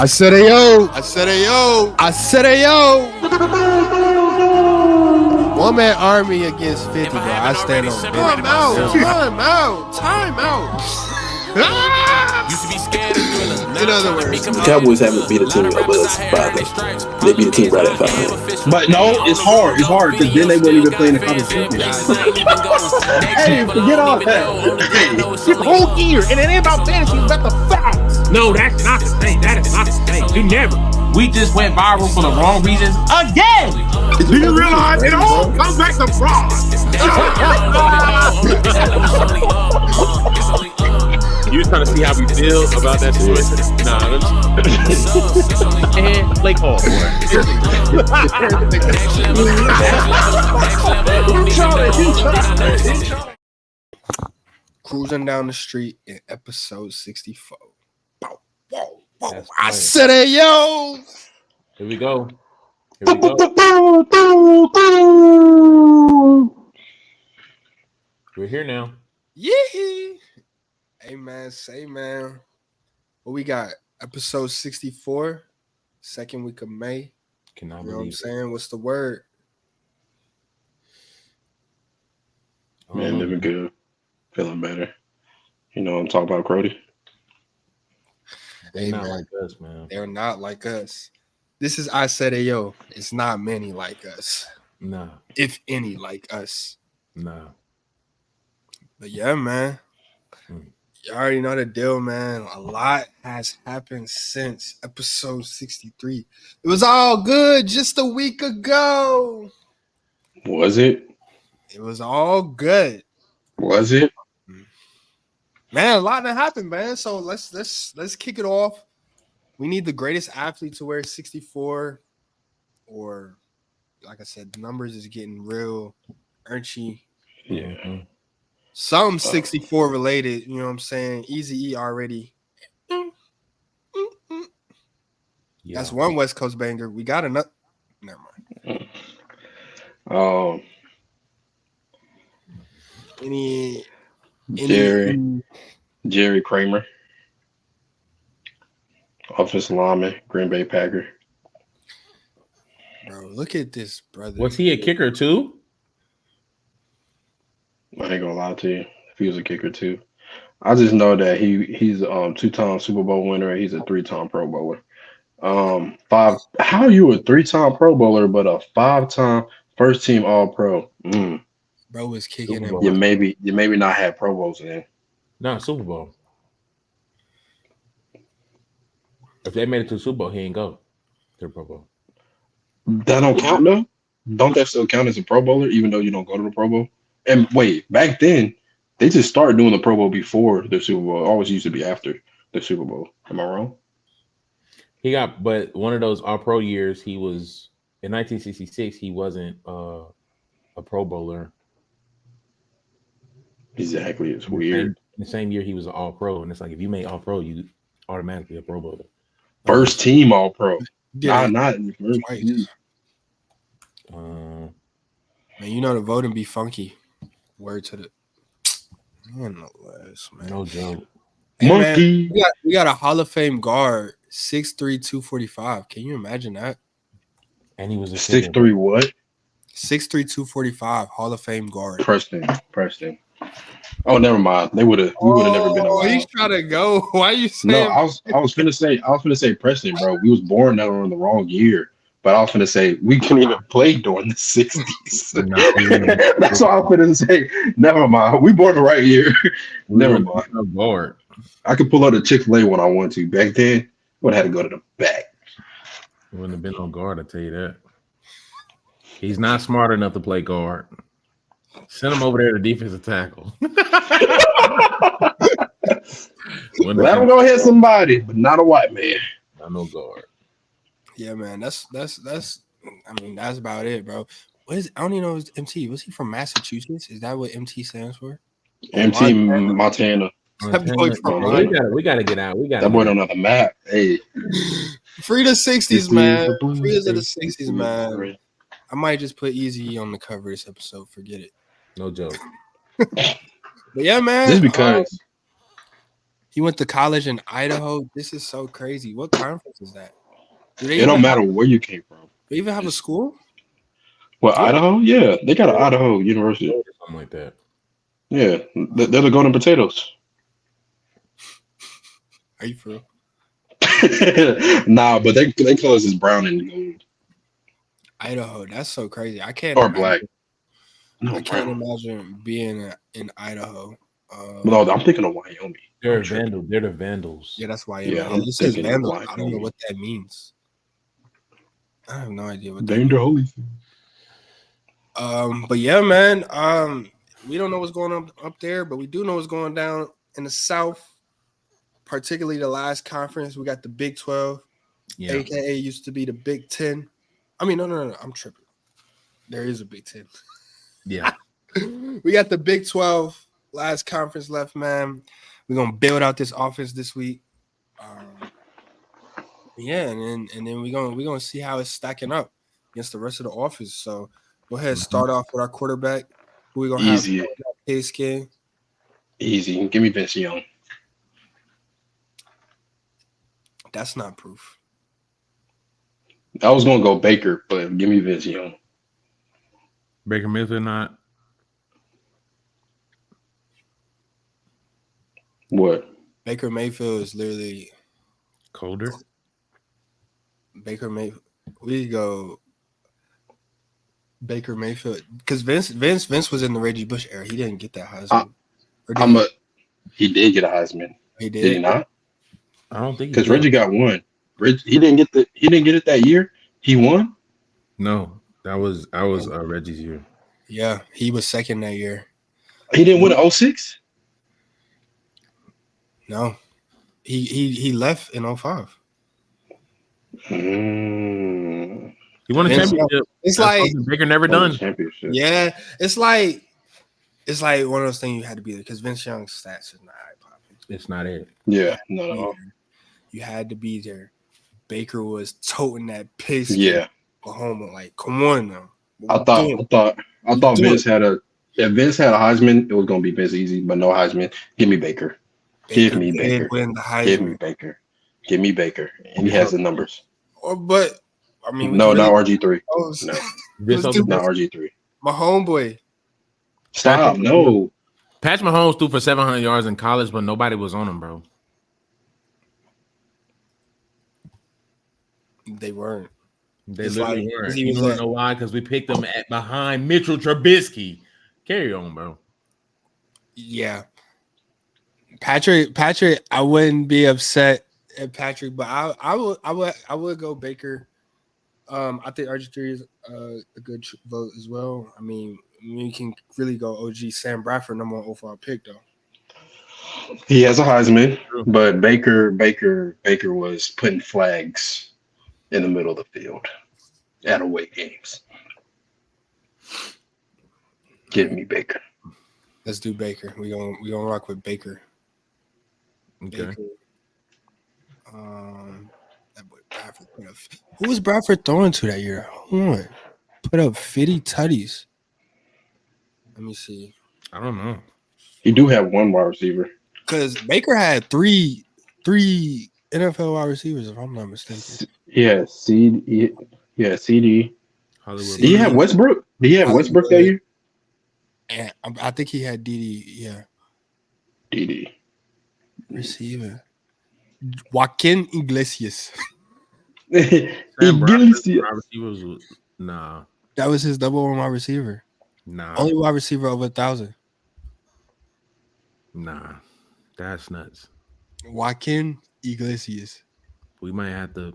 I said ayo. I said ayo. I said ayo. One man army against 50, bro. I stand on business. Time out. Used to be scared of thrillers. In other words, The Cowboys haven't beat a team above 500. They beat a team right at 500. But no, it's hard. It's hard because then they wouldn't even play in the conference championship. Hey, forget all that. It's whole year, and it ain't about fantasy, it's about the facts. No, that's not the thing. That is not the thing. You never. We just went viral for the wrong reasons again. Do you realize it all comes back to fraud? You was trying to see how we feel about that situation? Nah, And Blake Hall. cruising down the street in episode 64. Whoa. I said ayo. here we go. We're here now. Yeah. Hey, man. Say, man. What we got? Episode 64. Second week of May. Cannot You know what I'm believe it. saying? What's the word? Man, living good. Feeling better. You know, I'm talking about Crody. They're Hey, not man. like us, man. They're not like us. This is I said ayo. It's not many like us. Nah. If any like us. But yeah, man. You already know the deal, man. A lot has happened since episode 63. It was all good just a week ago. Was it? It was all good. Was it? Man, a lot that happened, man. So let's kick it off. We need the greatest athlete to wear 64. Or like I said, the numbers is getting real urnchy. Yeah. Some 64 related, you know what I'm saying? Easy E already. Yeah. That's one West Coast banger. We got another. Never mind. Any Jerry Kramer, offensive lineman, Green Bay Packer. bro, look at this, brother. Was he a kicker too? I ain't gonna lie to you. If he was a kicker too, I just know that he's a 2-time Super Bowl winner and he's a 3-time Pro Bowler. How are you a 3-time Pro Bowler but a 5-time first team All Pro? Bro was kicking Super it. Bowl. You maybe not have Pro Bowls in. No, Super Bowl. If they made it to the Super Bowl, he ain't go to the Pro Bowl. That don't count though. Don't that still count as a Pro Bowler even though you don't go to the Pro Bowl? And wait, back then they just started doing the Pro Bowl before the Super Bowl. It always used to be after the Super Bowl. Am I wrong? He got, but one of those All Pro years, he was in 1966. He wasn't a Pro Bowler. Exactly. It's weird. In the same year, he was an All Pro, and it's like if you made All Pro, you automatically a Pro Bowler. First team All Pro. Yeah, Not in the first twice. team. Man, you know the voting be funky. Word to the nonetheless, man. No joke. Hey, Monkey. man, we got a Hall of Fame guard, 6'3", 245. Can you imagine that? And he was a 6'3" what? 6'3", 245, Hall of Fame guard. Preston. Oh, never mind. We would have never been Oh, allowed. he's trying to go. Why you saying? No, I was finna say Preston, bro. We was born now in the wrong year. But I was finna say we couldn't even play during the 60s. That's what I was finna say. Never mind. We born the right year. Never mind. No guard. I could pull out a Chick-fil-A when I want to. Back then, would have had to go to the back. Wouldn't have been on guard, I tell you that. He's not smart enough to play guard. Send him over there to defensive tackle. Let him go hit somebody, but not a white man. Not no guard. Yeah, man. That's. I mean, that's about it, bro. What is? I don't even know his MT. Was he from Massachusetts? Is that what MT stands for? MT Montana. That boy from We gotta get out. That boy don't know the map. Hey, free the 60s, man. Free the 60s, man. man. I might just put Easy on the cover of this episode. Forget it. No joke. But yeah, man. Just because He went to college in Idaho. This is so crazy. What conference is that? Do they It don't matter where you came from. they even have a school? Well, Yeah. Idaho, yeah, they got an Idaho University. Something like that. Yeah, they're the Golden Potatoes. Are you for real? Nah, but they colors is brown and gold Idaho. That's so crazy. I can't or imagine. black. No, I can't brown. imagine being in Idaho. No, I'm thinking of Wyoming. They're I'm tripping. Vandals. They're the Vandals. Yeah, that's why. Yeah, Yeah, I'm it says thinking vandal. Wyoming. I don't know what that means. I have no idea what that Danger means. Holyfield. But yeah, man. We don't know what's going on up there, but we do know what's going down in the South. Particularly the last conference, we got the Big 12, Yeah. aka used to be the Big 10. I mean, no, I'm tripping. There is a Big 10. Yeah. We got the Big 12 last conference left, man. We're gonna build out this offense this week. Yeah, and then we're gonna see how it's stacking up against the rest of the offense. So go ahead, start off with our quarterback. Who we gonna Easy. have? Pigskin. Easy. Give me Vince Young. That's not proof. I was gonna go Baker, but give me Vince Young. Baker Mayfield not. What? Baker Mayfield is literally Colder. Baker Mayfield. We go Baker Mayfield because Vince was in the Reggie Bush era. He didn't get that Heisman. He did get a Heisman. He did. Did he not? I don't think Because Reggie got one. He didn't get it that year. He won. No, that was Reggie's year. Yeah, he was second that year. He didn't win in 06? No, he left in 05. He won a championship. It's That's like something Baker never done. Championship. yeah, it's like one of those things you had to be there because Vince Young's stats is not high popping. It's not it. Yeah, no. You had to be there. Baker was toting that piss. Yeah. Oklahoma, like, come on now. I thought Vince had a. If Vince had a Heisman, it was gonna be Vince easy, but no Heisman. Give me Baker. Give me Baker. Win the Heisman. Give me Baker. Give me Baker. And he has the numbers. But I mean, no, not RG3. No, not RG3. My homeboy. Stop. No. Patrick Mahomes threw for 700 yards in college, but nobody was on him, bro. They weren't. They literally weren't. You don't know why? Because we picked them behind Mitchell Trubisky. Carry on, bro. Yeah. Patrick, I wouldn't be upset at Patrick, but I would go Baker. I think RG3 is a good vote as well. I mean, we can really go OG Sam Bradford, number 1 overall pick, though. He has a Heisman, but Baker was putting flags in the middle of the field at away games. Give me Baker. Let's do Baker. We gonna rock with Baker. Okay. Baker. That boy Bradford put up. Who was Bradford throwing to that year? Hold on. Put up 50 tutties. Let me see. I don't know. He do have one wide receiver. Because Baker had three NFL wide receivers, if I'm not mistaken. Yeah, CD. Hollywood. Did he have Westbrook? Did he have Westbrook that year? And I think he had DD. Yeah. DD. Receiver. Joaquin Iglesias. Nah. That was his number 1 wide receiver. Nah. Only wide receiver over 1,000. Nah. That's nuts. Joaquin Iglesias. We might have to.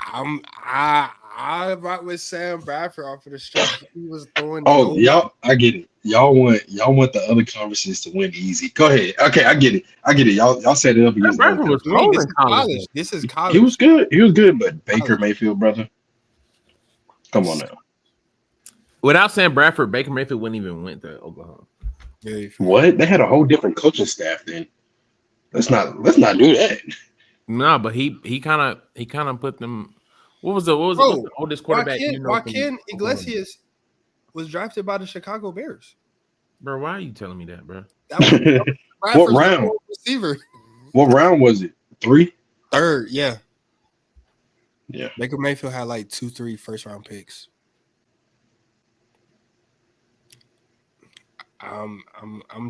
I rock with Sam Bradford off of the stretch. He was throwing. Y'all, I get it. Y'all want the other conferences to win easy. Go ahead. Okay, I get it. Y'all set it up against Bradford was cold in college. This is college. He was good, but Baker Mayfield, brother. Come on now. Without Sam Bradford, Baker Mayfield wouldn't even went to Oklahoma. What? They had a whole different coaching staff then. Let's not do that. No, but he kind of put them. What was the oldest quarterback? Joaquin Iglesias was drafted by the Chicago Bears. Bro, why are you telling me that, bro? That was what round? Receiver. What round was it? 3? Third, yeah. Yeah. Baker Mayfield had like 2-3 first round picks. I'm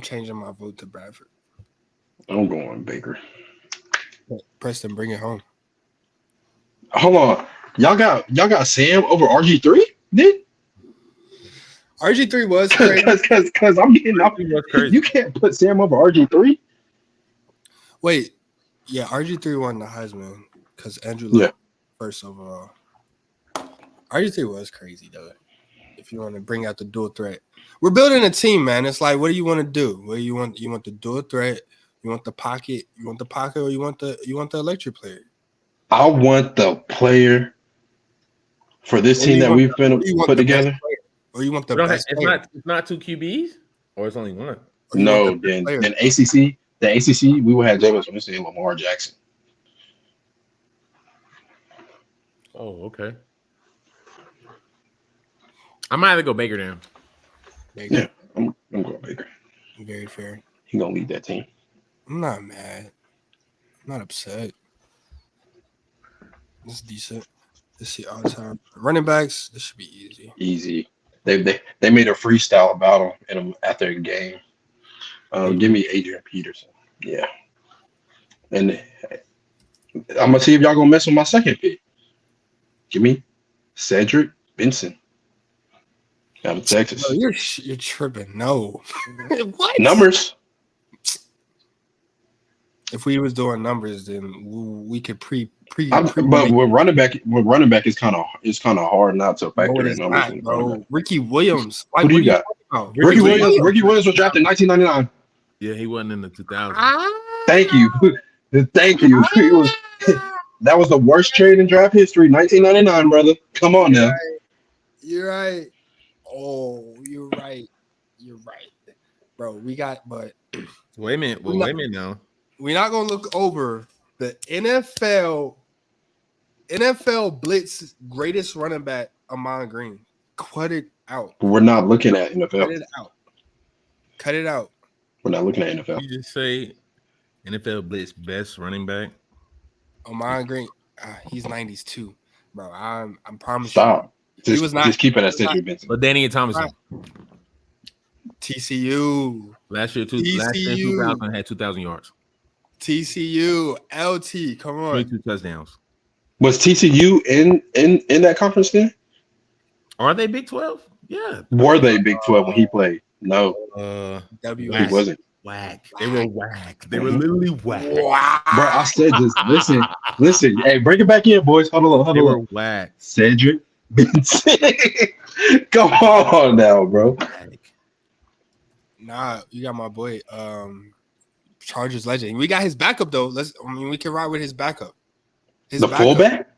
changing my vote to Bradford. I'm going Baker. Preston, bring it home. Hold on. Y'all got Sam over RG3? Then? RG3 was crazy. Because I'm getting up. crazy. You can't put Sam over RG3. Wait, yeah, RG3 won the Heisman because Andrew Luck first overall. RG3 was crazy though. If you want to bring out the dual threat, we're building a team, man. It's like, what do you want to do? What do you want? You want the dual threat? You want the pocket? You want the pocket, or you want the electric player? I want the player for this team that we've been put together. Or you want the best player? It's not 2 QBs, or it's only one. No, then ACC. The ACC, we would have Jameis Winston and Lamar Jackson. Oh, okay. I might have to go Baker down. Baker. Yeah, I'm going Baker. Very fair. He gonna lead that team. I'm not mad. I'm not upset. This is decent. Let's see all the time. Running backs, this should be easy. Easy. They made a freestyle about him after a game. Give me Adrian Peterson. Yeah. And I'm gonna see if y'all gonna mess with my second pick. Give me Cedric Benson out of Texas. Bro, you're tripping. No. What? Numbers. If we was doing numbers, then we could pre. But with running back is kind of hard not to factor in numbers. Not, bro. Ricky Williams. Who do you got? Ricky Williams was drafted in 1999. Yeah, he wasn't in the 2000s. Thank you. That was the worst trade in draft history, 1999, brother. Come on now. You're right. Oh, you're right. Bro, we got, but wait a minute. Well, wait a minute now. We're not gonna look over the NFL blitz greatest running back, Amon Green. Cut it out. We're not looking at NFL. Cut it out. We're not looking at NFL. You just say NFL blitz best running back. Amon Green, he's 90s too, bro. I'm promising. Stop. He was not. Just keep it at Cedric Benson. But Danny and Thomason. TCU. Last year 2000 had 2,000 yards. TCU. LT. Come on. 22 touchdowns. Was TCU in that conference then? Are they Big 12? Yeah. Were they Big 12 when he played? No. He wasn't. Whack. They were whack. They were literally whack. Wow. Bro, I said this. Listen. Hey, bring it back in, boys. Hold on. They were whack. Cedric Benson. Come on now, bro. Nah, you got my boy. Chargers legend. We got his backup though. We can ride with his backup. The fullback?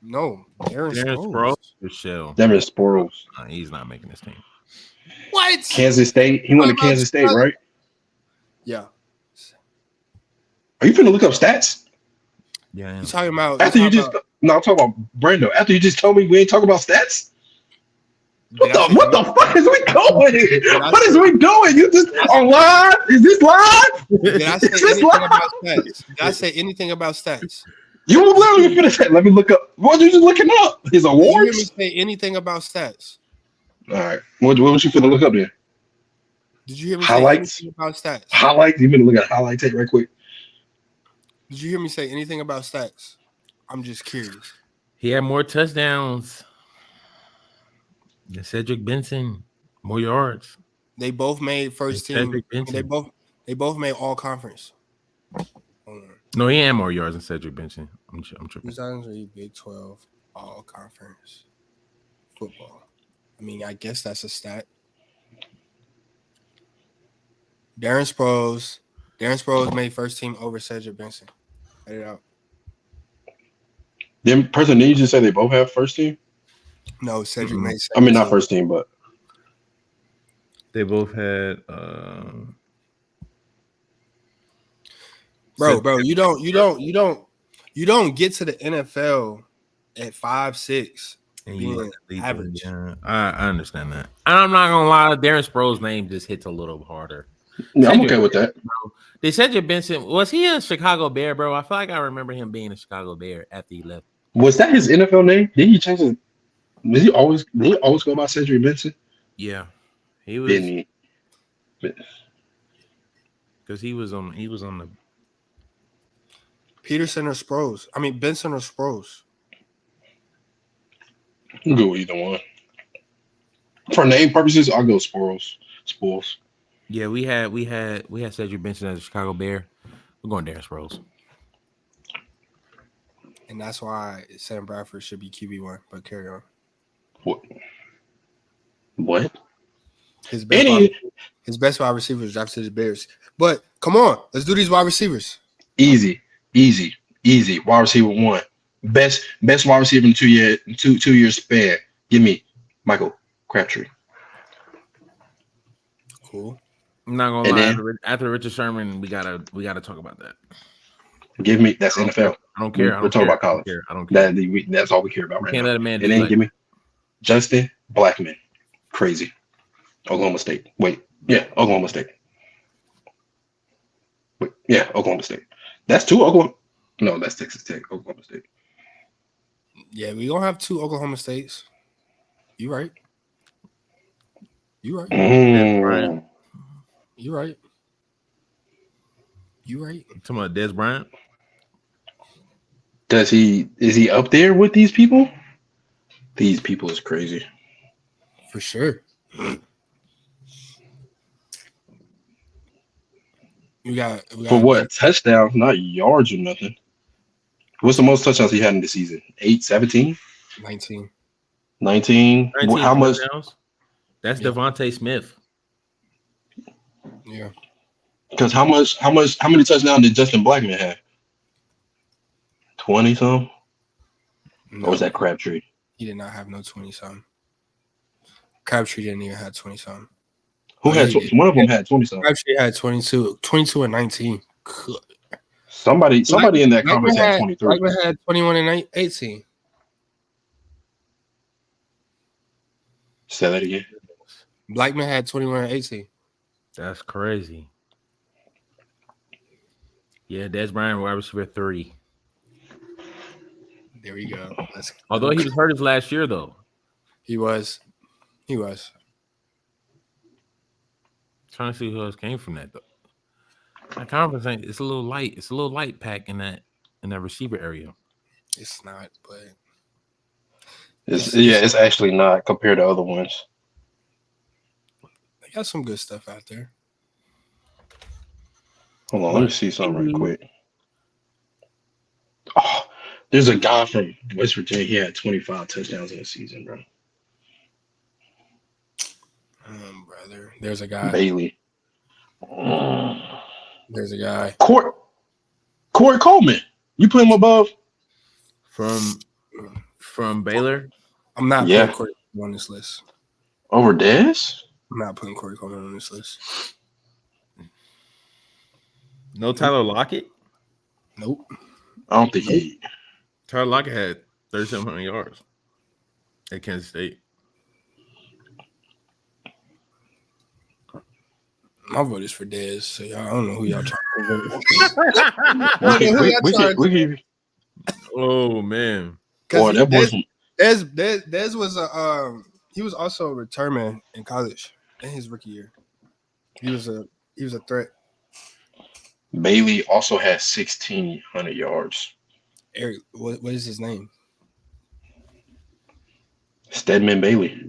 No, Darren Sproles. Michelle. Darren Sproles. He's not making this team. What? Kansas State. He went to Kansas State, right? Yeah. Are you finna look up stats? Yeah. You talking about? I'm talking about Brando. After you just told me we ain't talking about stats. What the fuck is we going? What is we doing? You just on live? Is this live? Did I say anything about stats? Did I say anything about stats? You were literally gonna say, let me look up. What are you just looking up? His awards? Did you hear me say anything about stats? All right. What was you finna look up there? Did you hear me highlights? say anything about stats? Highlights? You finna look at highlight tape right quick. Did you hear me say anything about stats? I'm just curious. He had more touchdowns than Cedric Benson, more yards. They both made first team. They both made all conference. No, he had more yards than Cedric Benson. I'm tripping. 2003 Big 12 all conference football. I mean, I guess that's a stat. Darren Sproles made first team over Cedric Benson. Cut it out. Then person, did you just say they both have first team? No, Cedric made second. I mean, not first team, but they both had. Bro, you don't get to the NFL at 5'6". Yeah, I understand that. I'm not gonna lie, Darren Sproles' name just hits a little harder. Yeah, I'm okay with that. They said your Benson was he a Chicago Bear, bro? I feel like I remember him being a Chicago Bear after he left. Was that his NFL name? Did he change it? Did he always go by Cedric Benson? Yeah, he was. Didn't he? Because he was on the Peterson or Sproles. I mean Benson or Sproles. I'll go with either one. For name purposes, I'll go Spoils. Yeah, we had Cedric Benson as a Chicago Bear. We're going Darren Sproles. And that's why Sam Bradford should be QB1, but carry on. What? His best wide receiver is drafted to the Bears. But come on, let's do these wide receivers. Easy. Wide receiver 1. Best wide receiver in 2 years span. Give me Michael Crabtree. Cool. I'm not gonna lie. After Richard Sherman, we gotta talk about that. Give me that's NFL. I don't care. We're talking about college. I don't care. That's all we care about right now. Can't let a man. And then give me Justin Blackman. Crazy. Oklahoma State. Oklahoma State. Oklahoma State. That's 2 Oklahoma. No, that's Texas Tech. Oklahoma State. Yeah, we gonna have 2 Oklahoma States. You right. You right. You right. Talking about Des Bryant. Is he up there with these people? These people is crazy. For sure. We got For what? Touchdowns, not yards or nothing. What's the most touchdowns he had in the season? 8, 17? 19. 19? How much? Touchdowns? That's Devontae Smith. Yeah. Because how many touchdowns did Justin Blackman have? 20 some? No, or was that Crabtree? He did not have no 20-something. Crabtree didn't even have 20-something. Who had one of them had 20 something? Crabtree had 22 and 19. Somebody in that conference had 23. Blackman had 21 and 18. Say that again. Blackman had 21 and 18. That's crazy. Yeah, Des Bryant, wide receiver 3. There we go. Although he was hurt his last year, though. He was. Trying to see who else came from that, though. That conference it's a little light. It's a little light pack in that receiver area. It's not, but it's actually not compared to other ones. they got some good stuff out there. Hold on, let me see something real quick. Oh, there's a guy from West Virginia. He had 25 touchdowns in a season, bro. Brother, there's a guy. Bailey. There's a guy. Corey Coleman. You put him above from Baylor. I'm not putting Corey Coleman on this list. Over Dez? I'm not putting Corey Coleman on this list. No Tyler Lockett? Nope. I don't think he. Tyler Lockett had 3,700 yards at Kansas State. My vote is for Dez, so y'all, I don't know who y'all trying to vote. Oh man! Boy, that boy from Dez was he was also a return man in college in his rookie year. He was a threat. Bailey also has 1,600 yards. Eric, what is his name? Stedman Bailey.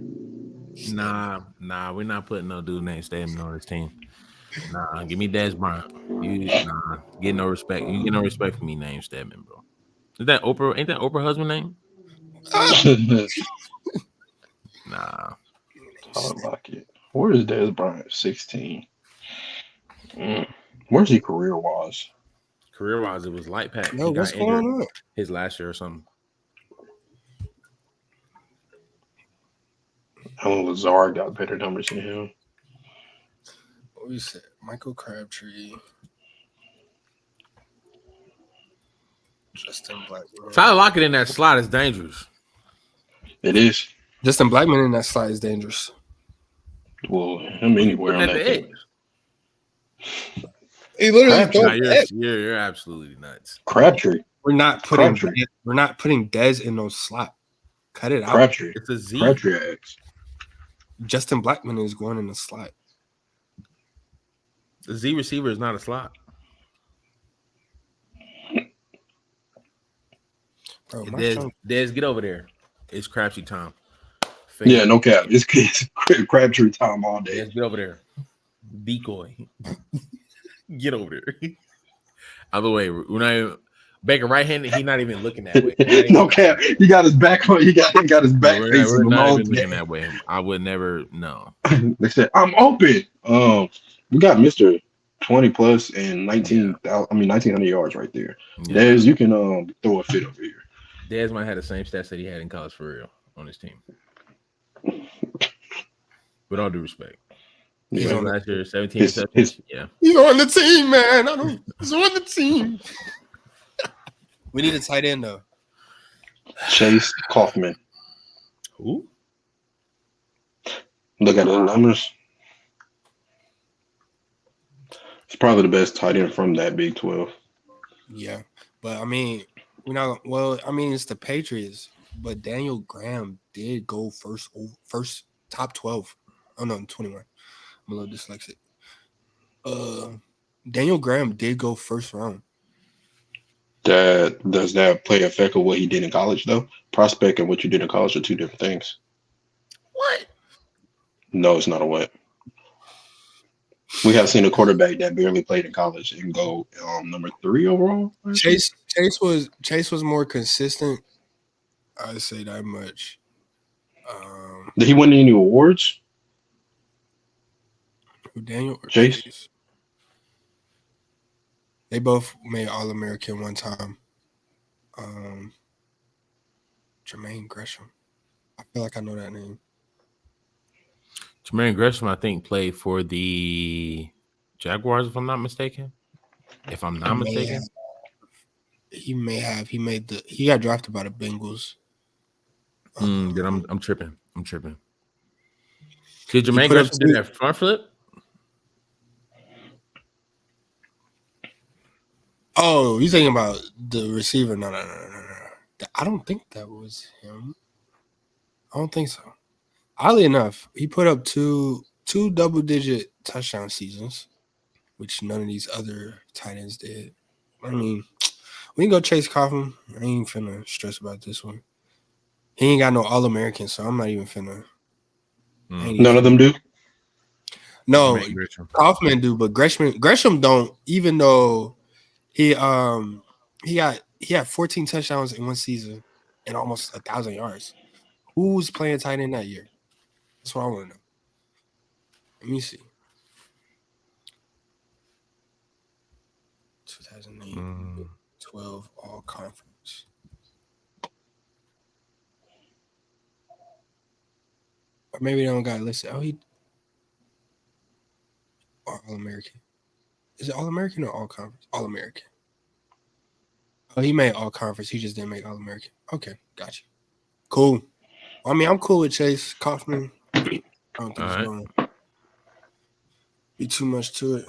Nah, we're not putting no dude named Stedman on this team. Nah, give me Des Bryant. Get no respect. You get no respect for me named Stedman, bro. Is that Oprah? Ain't that Oprah husband name? Nah. I like it. Where is Des Bryant? 16. Where's he career-wise? Career-wise, it was light pack. No, what's going on? His last year or something. Alan Lazard got better numbers than him. What we said? Michael Crabtree. Justin Blackman. Tyler Lockett in that slot is dangerous. It is. Justin Blackman in that slot is dangerous. Well, him anywhere on that edge. He literally Crabtree. throw Nah, you're absolutely nuts. Crabtree. We're not putting Dez in no slot. Cut it out. Crabtree. It's a Z. Crabtree X. Justin Blackman is going in the slot. The Z receiver is not a slot. Bro, Dez, get over there. It's Crabtree time. Yeah, no cap. It's Crabtree time all day. Dez, get over there. Decoy. Get over there. Other way. We're not even Baker right-handed. He's not even looking that way. No cap. He got his back on. He got his back We're facing. not even looking that way. I would never. No. They said I'm open. We got Mr. 20 plus and 1900 yards right there. Yeah. Dez, you can throw a fit over here. Dez might have the same stats that he had in college for real on his team. With all due respect. Yeah. Last year, 17 receptions. Yeah. He's on the team, man. He's on the team. We need a tight end though. Chase Kaufman. Who? Look at the numbers. It's probably the best tight end from that Big 12. Yeah, but I mean, we're not. Well, I mean, it's the Patriots, but Daniel Graham did go first top 12. Oh no, 21. I'm a little dyslexic. Daniel Graham did go first round. Does that play effect of what he did in college though? Prospect and what you did in college are two different things. What? No, it's not a what. We have seen a quarterback that barely played in college and go number 3 overall. Chase was more consistent. I'd say that much. Did he win any awards? Daniel or Chase? They both made All-American one time. Jermaine Gresham. I feel like I know that name. Jermaine Gresham, I think, played for the Jaguars, if I'm not mistaken. He may have. He got drafted by the Bengals. Then I'm tripping. Did Jermaine Gresham do that front flip? Oh, you thinking about the receiver? No. I don't think that was him. I don't think so. Oddly enough, he put up two double-digit touchdown seasons, which none of these other tight ends did. I mean, we can go Chase Kaufman. I ain't finna stress about this one. He ain't got no All-American, so I'm not even finna. None of them do? No, Kaufman do, but Gresham don't, even though he had 14 touchdowns in one season and almost 1,000 yards. Who's playing tight end that year? That's what I want to know. Let me see. 2008, 12 all conference. Or maybe they don't got it listed. Oh, All American. Is it All American or All Conference? All American. Oh, he made All Conference. He just didn't make All American. Okay, gotcha. Cool. I mean, I'm cool with Chase Kaufman. I don't think it's going to be too much to it.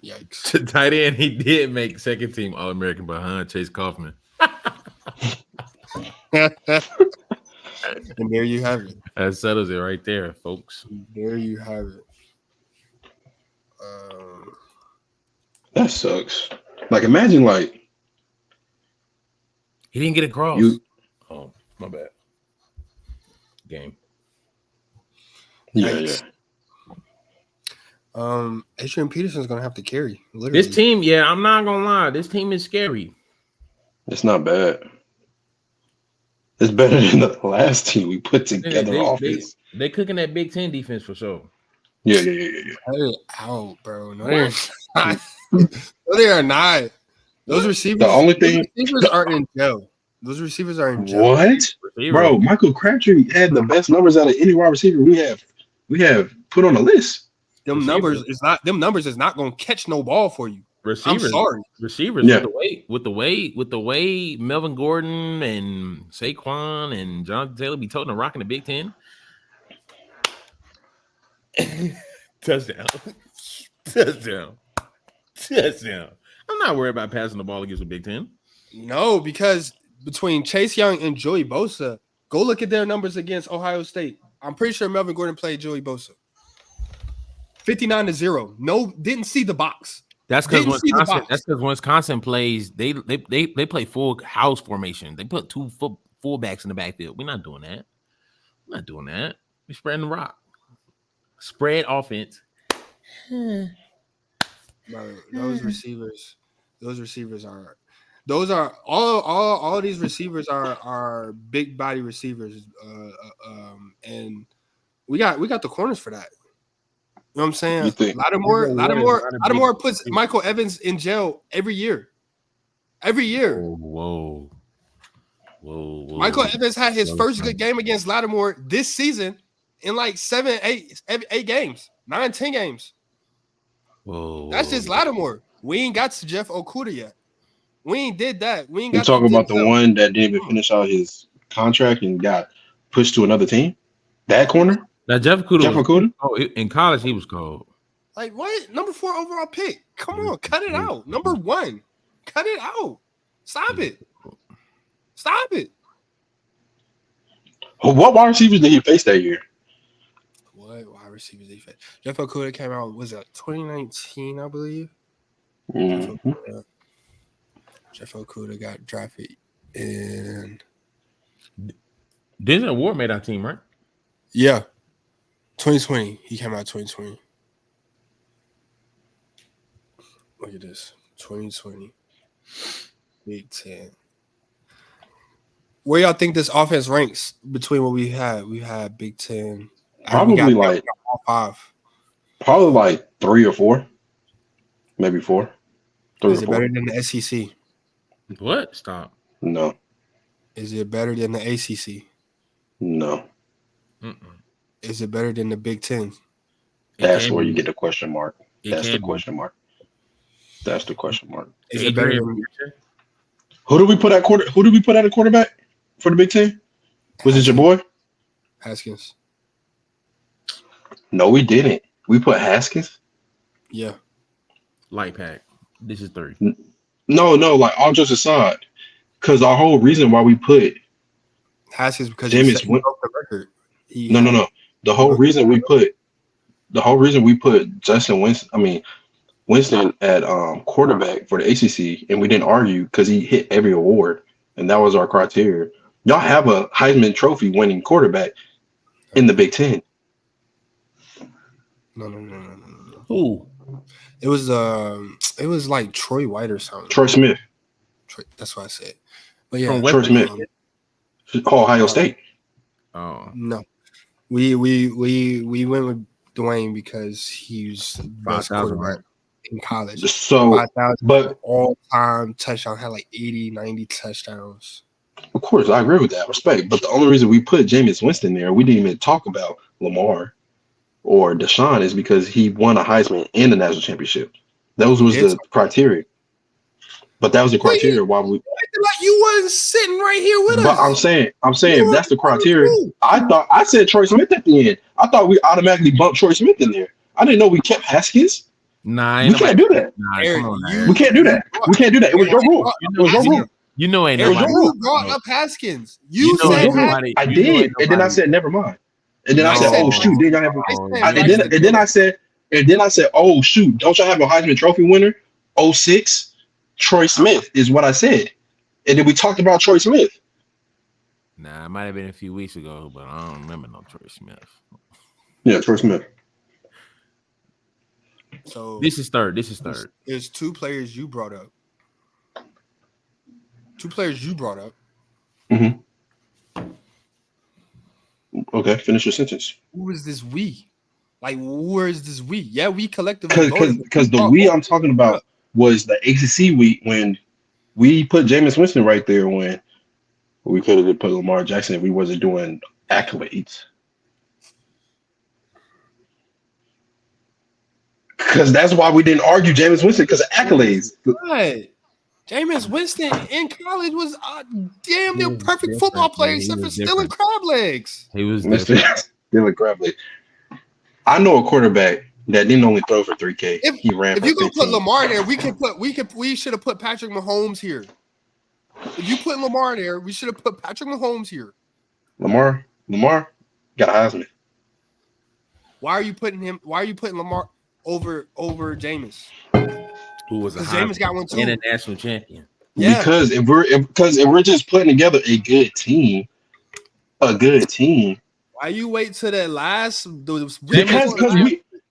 Yikes. Tight end, he did make second team All American behind Chase Kaufman. And there you have it. That settles it right there, folks. There you have it. That sucks. Like, imagine, like, he didn't get across. Oh, my bad. Game. Yeah. Adrian Peterson's gonna have to carry. Literally. This team, I'm not gonna lie. This team is scary. It's not bad. It's better than the last team we put together. Offense. They cooking that Big 10 defense for sure. Yeah. They're out, bro. No, they're not. No, they are not. Those receivers. The only thing. Receivers aren't in jail. Those receivers are in jail. What, bro? Michael Crabtree had the best numbers out of any wide receiver we have put on the list. Them numbers is not going to catch no ball for you. Receivers, I'm sorry. Receivers with the way Melvin Gordon and Saquon and Jonathan Taylor be toting and rocking the Big 10. Touchdown. Touchdown. Touchdown. I'm not worried about passing the ball against the Big Ten. No, because between Chase Young and Joey Bosa, go look at their numbers against Ohio State. I'm pretty sure Melvin Gordon played Joey Bosa. 59-0. No, didn't see the box. That's because Wisconsin plays. They play full house formation. They put two fullbacks in the backfield. We're not doing that. We're spreading the rock. Spread offense. Bro, those receivers are all of these receivers are big body receivers. And we got the corners for that. You know what I'm saying? Lattimore puts Michael Evans in jail every year. Whoa. Michael Evans had his first good game against Lattimore this season in like 8 games, 9-10 games. Whoa. That's just Lattimore. We ain't got to Jeff Okudah yet. We ain't did that. We ain't You got talking about the one that didn't even finish out his contract and got pushed to another team? That corner? Now Jeff Okudah. Oh, in college he was cold. Like what? Number 4 overall pick. Come on, cut it out. Number 1. Cut it out. Stop it. What wide receivers did he face that year? What wide receivers did he face? Jeff Okudah came out, was it 2019, I believe? Mm-hmm. Jeff Okudah got drafted in. Denzel Ward made our team, right? Yeah. 2020. He came out 2020. Look at this. 2020. Big 10. Where y'all think this offense ranks between what we had? We had Big 10. Probably like all 5. Probably like 3 or 4. Maybe 4. 3 Is or it 4. better than the SEC? What? Stop. No. Is it better than the ACC? No. Is it better than the Big 10? That's where you get the question mark. That's the question mark. That's the question mark. Is it better than Who did we put at quarterback for the Big Ten? Was it your boy? Haskins? No, we didn't. We put Haskins. Yeah. Light pack. This is 3. No, like all jokes aside, because our whole reason why we put Haskins because Jameis he broke the record. No. The whole reason we put Winston at quarterback for the ACC, and we didn't argue because he hit every award, and that was our criteria. Y'all have a Heisman Trophy winning quarterback in the Big Ten. No. Who? It was like Troy White or something. Troy Smith. That's what I said. But yeah, Troy Smith. Ohio State. Oh no. We went with Dwayne because he's the best quarterback in college. So, 5,000 but all-time touchdown, had like 80, 90 touchdowns. Of course, I agree with that. Respect. But the only reason we put Jameis Winston there, we didn't even talk about Lamar or Deshaun, is because he won a Heisman and a national championship. Those was the criteria. But that was the criteria why we. Like you wasn't sitting right here with us. But I'm saying that's the criteria. I said Troy Smith at the end. I thought we automatically bumped Troy Smith in there. I didn't know we kept Haskins. Nah, we can't do that. We can't do that. We can't do that. It was your rule. It was your rule. You know, ain't nobody. You brought up Haskins. You said Haskins. I did, and then I said never mind. And then I said, oh shoot, did y'all have and then I said, oh shoot, don't y'all have a Heisman Trophy winner? 06, Troy Smith is what I said. And then we talked about Troy Smith. Nah, it might have been a few weeks ago, but I don't remember no Troy Smith. Yeah, Troy Smith. So this is third. There's 2 players you brought up. Mm-hmm. Okay, finish your sentence. Who is this we? Like, where is this we? Yeah, we collectively because the we I'm talking about was the ACC week when we put Jameis Winston right there when we could have put Lamar Jackson if we wasn't doing accolades. Because that's why we didn't argue Jameis Winston because of accolades. What? Jameis Winston in college was damn near perfect football player except for stealing crab legs. He was stealing crab legs. I know a quarterback that didn't only throw for 3K. He ran if for you gonna 15. put Lamar there, we should have put Patrick Mahomes here. If you put Lamar there, we should have put Patrick Mahomes here. Lamar got a Heisman. Why are you putting Lamar over Jameis? Who was a Jameis got one too. international champion. Yeah. Because if we're just putting together a good team. Why you wait till that last?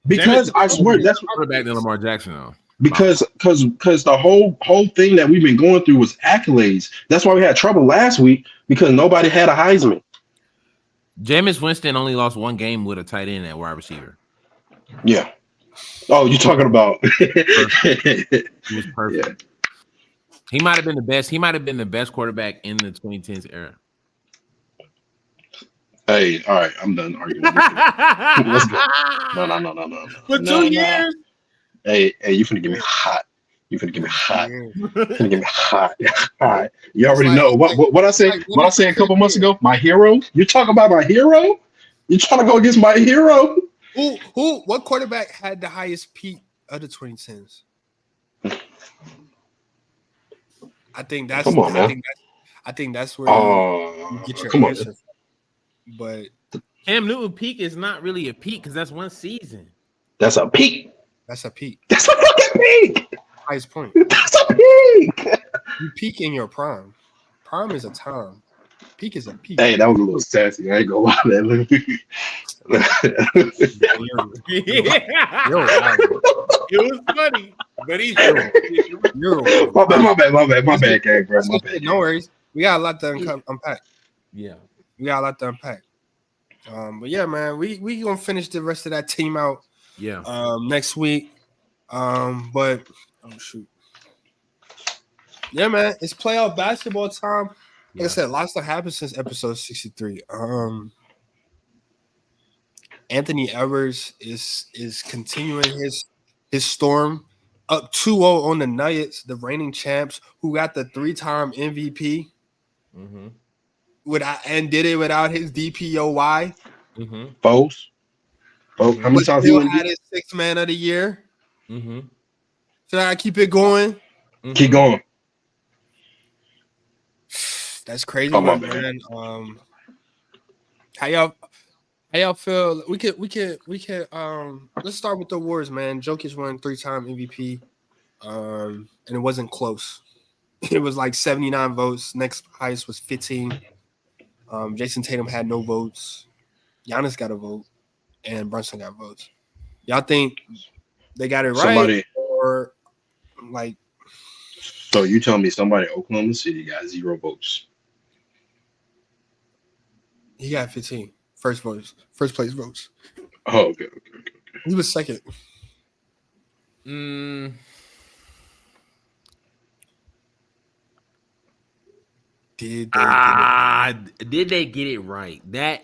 Because I swear that's quarterback than Lamar Jackson though. Because the whole thing that we've been going through was accolades. That's why we had trouble last week because nobody had a Heisman. Jameis Winston only lost one game with a tight end at wide receiver. Yeah. Oh, you're talking about He was perfect. Yeah. He might have been the best. He might have been the best quarterback in the 2010s era. Hey, all right, I'm done arguing. Let's go. No. For 2 years. Hey, you finna get me hot. You finna get me hot. Hot. You already know what I said. What I said a couple months ago. My hero. You talk about my hero. You trying to go against my hero? What quarterback had the highest peak of the 2010s? I think that's. Come on, man. I think that's where you get your answer. But Cam Newton peak is not really a peak because that's one season. That's a peak. That's a peak. That's a fucking peak. Highest point. That's a peak. You peak in your prime. Prime is a time. Peak is a peak. Hey, that was a little sassy. I ain't gonna lie to that. It was funny, but he's my bad, gang, bro. My bad. No worries. We got a lot to unpack. Yeah. We got a lot to unpack. But yeah, man, we gonna finish the rest of that team out. Yeah. Next week. But oh shoot. Yeah, man, it's playoff basketball time. Like I said, lots to happen since episode 63. Anthony Edwards is continuing his storm, up 2-0 on the Nuggets, the reigning champs, who got the 3-time MVP. Mm-hmm. And did it without his DPOY. Mm-hmm. Foles. How many times he had his 6th man of the year? Mm-hmm. Should I keep it going? Mm-hmm. Keep going. That's crazy, man. How y'all feel? We could. Let's start with the awards, man. Jokic won 3-time MVP, and it wasn't close. It was like 79 votes. Next highest was 15. Jason Tatum had no votes. Giannis got a vote, and Brunson got votes. Y'all think they got it right, or like? So you tell me somebody in Oklahoma City got 0 votes? He got 15. First place votes. Oh, okay. He was second. Did they get it right? That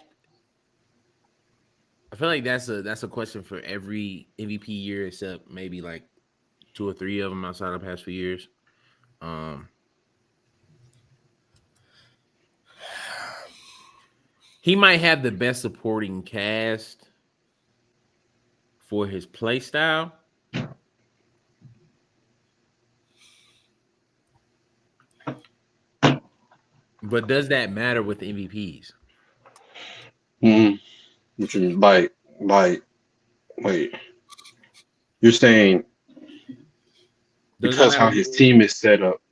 I feel like that's a question for every MVP year except maybe like 2 or 3 of them outside of the past few years. He might have the best supporting cast for his play style. But does that matter with the MVPs? Wait. You're saying because how his team is set up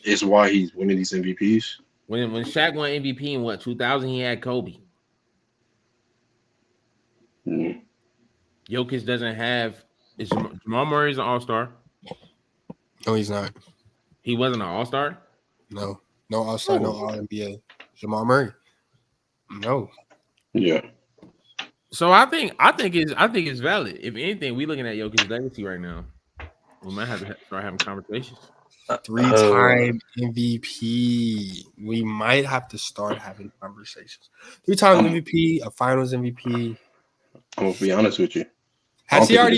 is why he's winning these MVPs? When Shaq won MVP in 2000, he had Kobe. Jokic doesn't have. Jamal Murray's an all-star. No, he's not. He wasn't an all-star? No all-star, no all-NBA. Jamal Murray. No. Yeah. So I think it's valid. If anything, we looking at Jokic's legacy right now. We might have to start having conversations. 3-time MVP. We might have to start having conversations. 3-time MVP, a Finals MVP. I'm gonna be honest with you. Has he already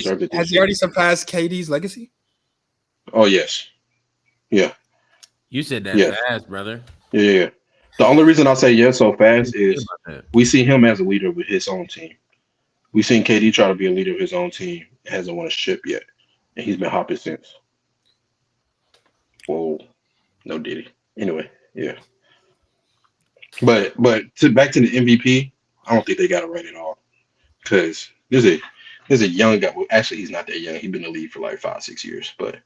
surpassed KD's legacy? Oh yes. Yeah. You said that fast, brother. Yeah. The only reason I say yes so fast is we see him as a leader with his own team. We've seen KD try to be a leader of his own team. Hasn't won a ship yet, and he's been hopping since. Whoa, no Diddy. Anyway, yeah. But back to the MVP. I don't think they got it right at all because there's a young guy. Well, actually, he's not that young. He's been in the league for like 5-6 years. But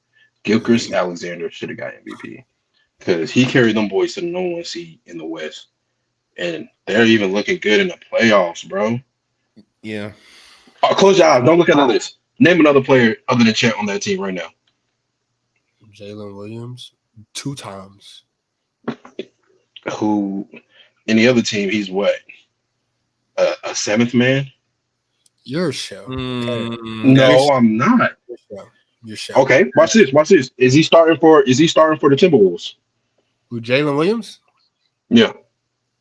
Gilchrist Alexander should have got MVP because he carried them boys to the number 1 seed in the West, and they're even looking good in the playoffs, bro. Yeah. Close your eyes. Don't look at the list. Name another player other than Chet on that team right now. Jalen Williams 2 times. Who, any other team, he's what? A 7th man? You're a show. No, I'm not. Your show. Okay, watch this. Watch this. Is he starting for the Timberwolves? Who, Jalen Williams? Yeah.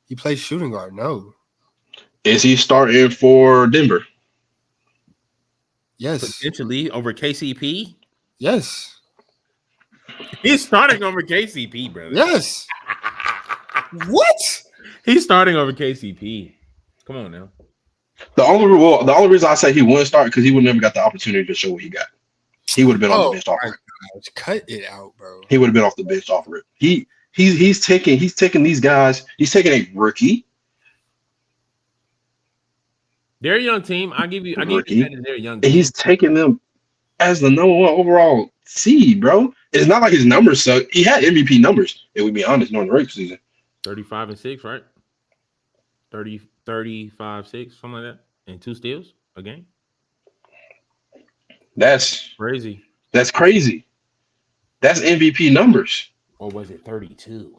He plays shooting guard. No. Is he starting for Denver? Yes. Potentially over KCP. Yes. He's starting over KCP, brother. Yes. What? He's starting over KCP. Come on now. The only reason I say he wouldn't start because he would never got the opportunity to show what he got. He would have been on the bench off rip. Cut it out, bro. He would have been off the bench off rip. He's taking these guys. He's taking a rookie. They're a young team. I give you that they're a young team. And he's taking them as the number 1 overall seed, bro. It's not like his numbers suck. He had MVP numbers, if we be honest, during the regular season. 35 and 6, right? 35, 6, something like that. And 2 steals a game. That's crazy. That's crazy. That's MVP numbers. Or was it 32?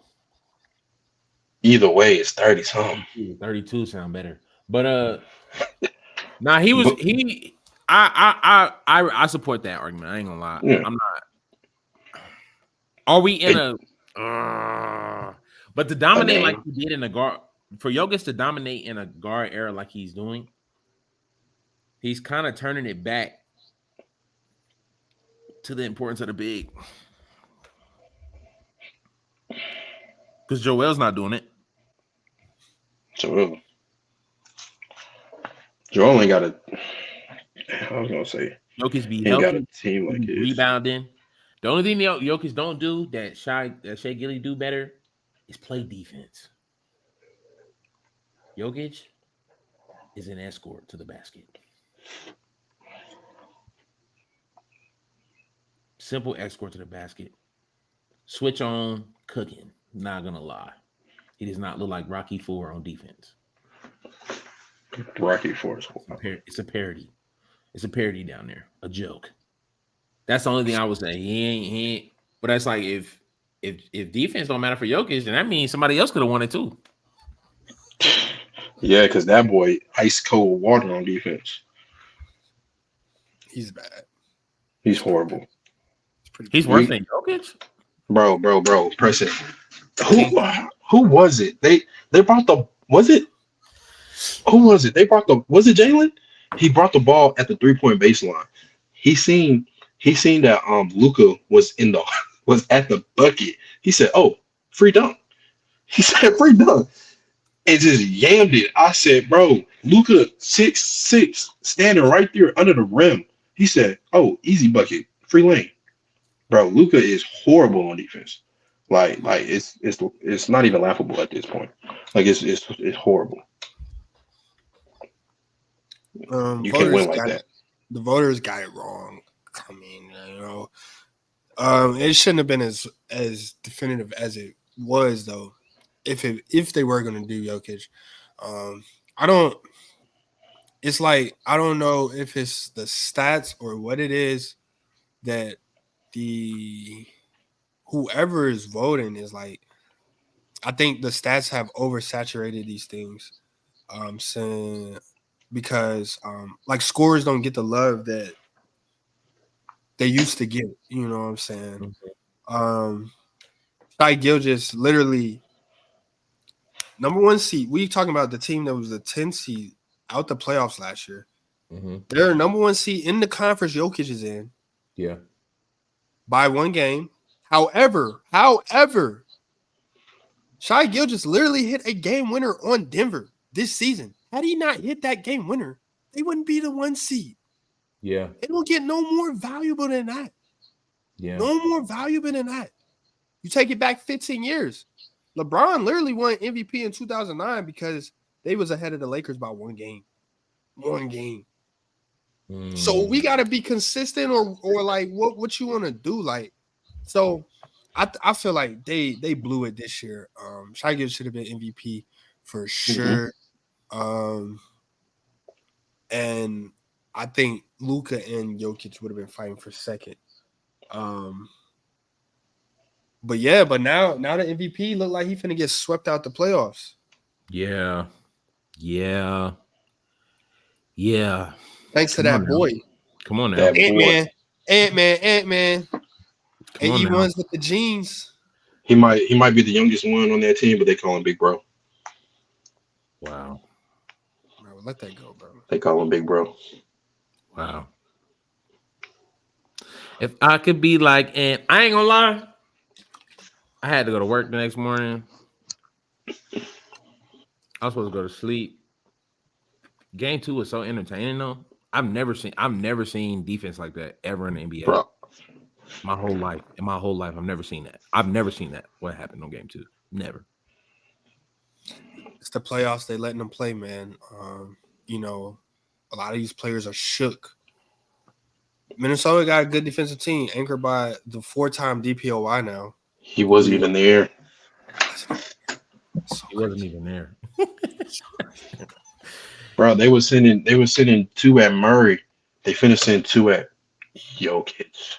Either way, it's 30 something. 32 sound better. But I support that argument. I ain't gonna lie. Yeah. I'm not. Are we in but to dominate like he did in the guard, for Jokic to dominate in a guard era like he's doing, he's kind of turning it back to the importance of the big. Because Joel's not doing it. Joel ain't got a. I was gonna say Jokic be ain't healthy, got a team like his. rebounding. The only thing Jokic don't do that Shai Gilly do better is play defense. Jokic is an escort to the basket. Simple escort to the basket. Switch on, cooking. Not gonna lie. He does not look like Rocky IV on defense. Rocky IV. It's a parody. It's a parody down there. A joke. That's the only thing I would say. He ain't. But that's like if defense don't matter for Jokic, then that means somebody else could have won it too. Yeah, because that boy ice cold water on defense. He's bad. He's horrible. He's worse than Jokic. Bro. Press it. Who was it? They brought the. Was it? Who was it? They brought the. Was it Jalen? He brought the ball at the 3-point baseline. He seen that Luka was at the bucket. He said, "Oh, free dunk." He said, "Free dunk," and just yammed it. I said, "Bro, Luka 6'6", standing right there under the rim." He said, "Oh, easy bucket, free lane." Bro, Luka is horrible on defense. Like it's not even laughable at this point. Like it's horrible. You can't win like that. The voters got it wrong. I mean, it shouldn't have been as definitive as it was, though. If they were going to do Jokic, I don't know if it's the stats or what it is that whoever is voting is like. I think the stats have oversaturated these things, because like scorers don't get the love that they used to get. You know what I'm saying? Shai Gilgeous literally number 1 seed. We talking about the team that was the 10th seed out the playoffs last year. They're number 1 seed in the conference Jokic is in. Yeah. By 1 game. However, Shai Gilgeous literally hit a game winner on Denver this season. Had he not hit that game winner, they wouldn't be the 1 seed. Yeah. It don't get no more valuable than that. Yeah. No more valuable than that. You take it back 15 years. LeBron literally won MVP in 2009 because they was ahead of the Lakers by 1 game. 1 game. So we got to be consistent or like what you want to do. Like, so I feel like they blew it this year. Shai Gilgeous should have been MVP for sure. And I think Luka and Jokic would have been fighting for second. But now the MVP look like he finna get swept out the playoffs. Yeah. Thanks to that boy. Come on now. That boy. Ant-Man. And he ones with the jeans. He might be the youngest one on that team, but they call him Big Bro. Wow. Bro, let that go, bro. They call him Big Bro. Wow. If I could be like, and I ain't gonna lie, I had to go to work the next morning. I was supposed to go to sleep. Game 2 was so entertaining though. I've never seen defense like that ever in the NBA. Bro. In my whole life, I've never seen that. I've never seen that. What happened on Game 2? Never. It's the playoffs. They letting them play, man. A lot of these players are shook. Minnesota got a good defensive team anchored by the 4-time DPOY now. He wasn't even there. He wasn't even there. Bro, they were sending 2 at Murray. They finished in 2 at Jokic.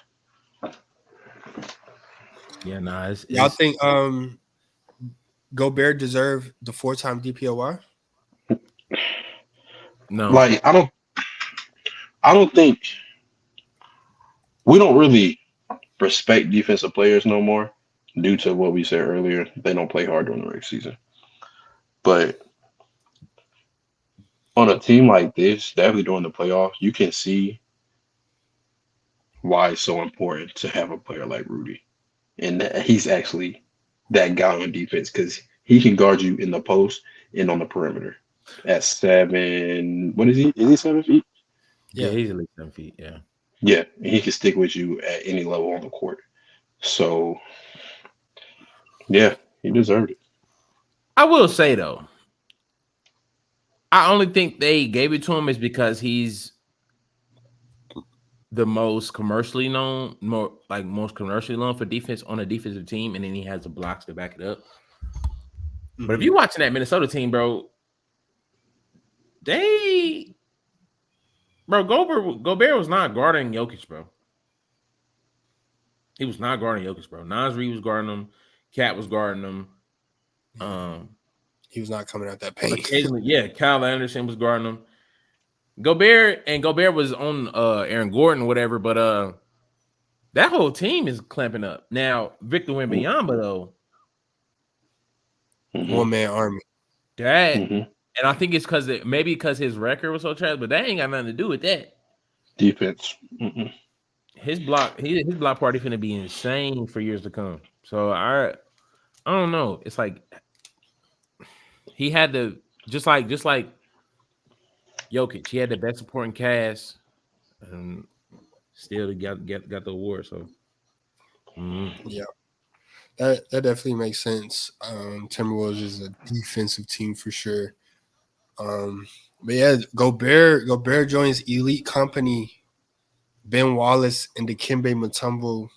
Yeah, nah. Y'all think Gobert deserved the 4-time DPOY? No. Like I don't think we don't really respect defensive players no more due to what we said earlier. They don't play hard during the regular season. But on a team like this, definitely during the playoffs, you can see why it's so important to have a player like Rudy. And that he's actually that guy on defense because he can guard you in the post and on the perimeter. At 7, what is he? Is he 7 feet? Yeah, easily 7 feet. Yeah. Yeah, and he can stick with you at any level on the court. So, yeah, he deserved it. I will say though, I only think they gave it to him is because he's the most commercially known, most commercially known for defense on a defensive team, and then he has the blocks to back it up. Mm-hmm. But if you're watching that Minnesota team, bro, Gobert was not guarding Jokic, bro. He was not guarding Jokic, bro. Nas Reed was guarding him. Cat was guarding him. He was not coming out that paint. Occasionally, yeah, Kyle Anderson was guarding him. Gobert was on Aaron Gordon or whatever, but that whole team is clamping up. Now, Victor Wembanyama, though. One-man army. That, and I think it's because his record was so trash, but that ain't got nothing to do with that. Defense. His block party finna be insane for years to come. So I don't know. It's like he had to just like Jokic. He had the best supporting cast, and still got the award. So yeah, that definitely makes sense. Timberwolves is a defensive team for sure. But yeah, Gobert joins elite company. Ben Wallace and Dikembe Mutombo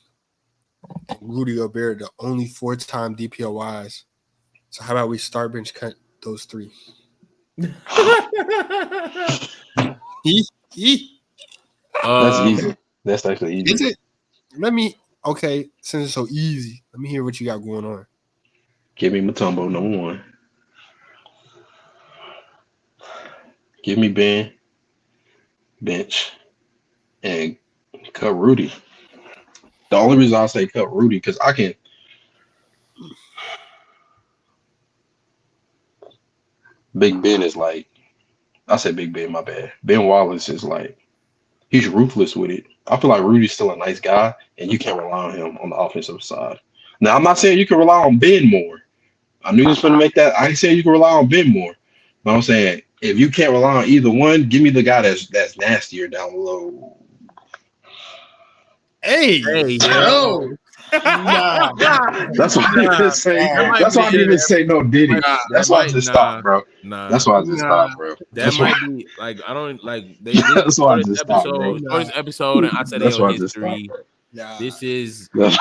and Rudy Gobert, the only 4-time DPOYs. So how about we start bench cut those 3? That's easy. That's actually easy. Is it? Since it's so easy, let me hear what you got going on. Give me Mutombo, number 1. Give me Ben, bench, and cut Rudy. The only reason I say cut Rudy because I can. Big Ben is like, I said Big Ben, my bad. Ben Wallace is like, he's ruthless with it. I feel like Rudy's still a nice guy, and you can't rely on him on the offensive side. Now, I'm not saying you can rely on Ben more. I knew he was going to make that. I ain't saying you can rely on Ben more. But I'm saying if you can't rely on either one, give me the guy that's nastier down low. Hey, yo. nah. That's why I didn't even say. That might That's be why I didn't even say no Diddy. Nah, That's that why I might just stopped, bro. nah. That's why I just stopped, bro. That That's might why. be like I don't like they this That's why I shortest just stopped, bro. episode, and I said That's yo why I just stopped, history. bro. Nah, This is done.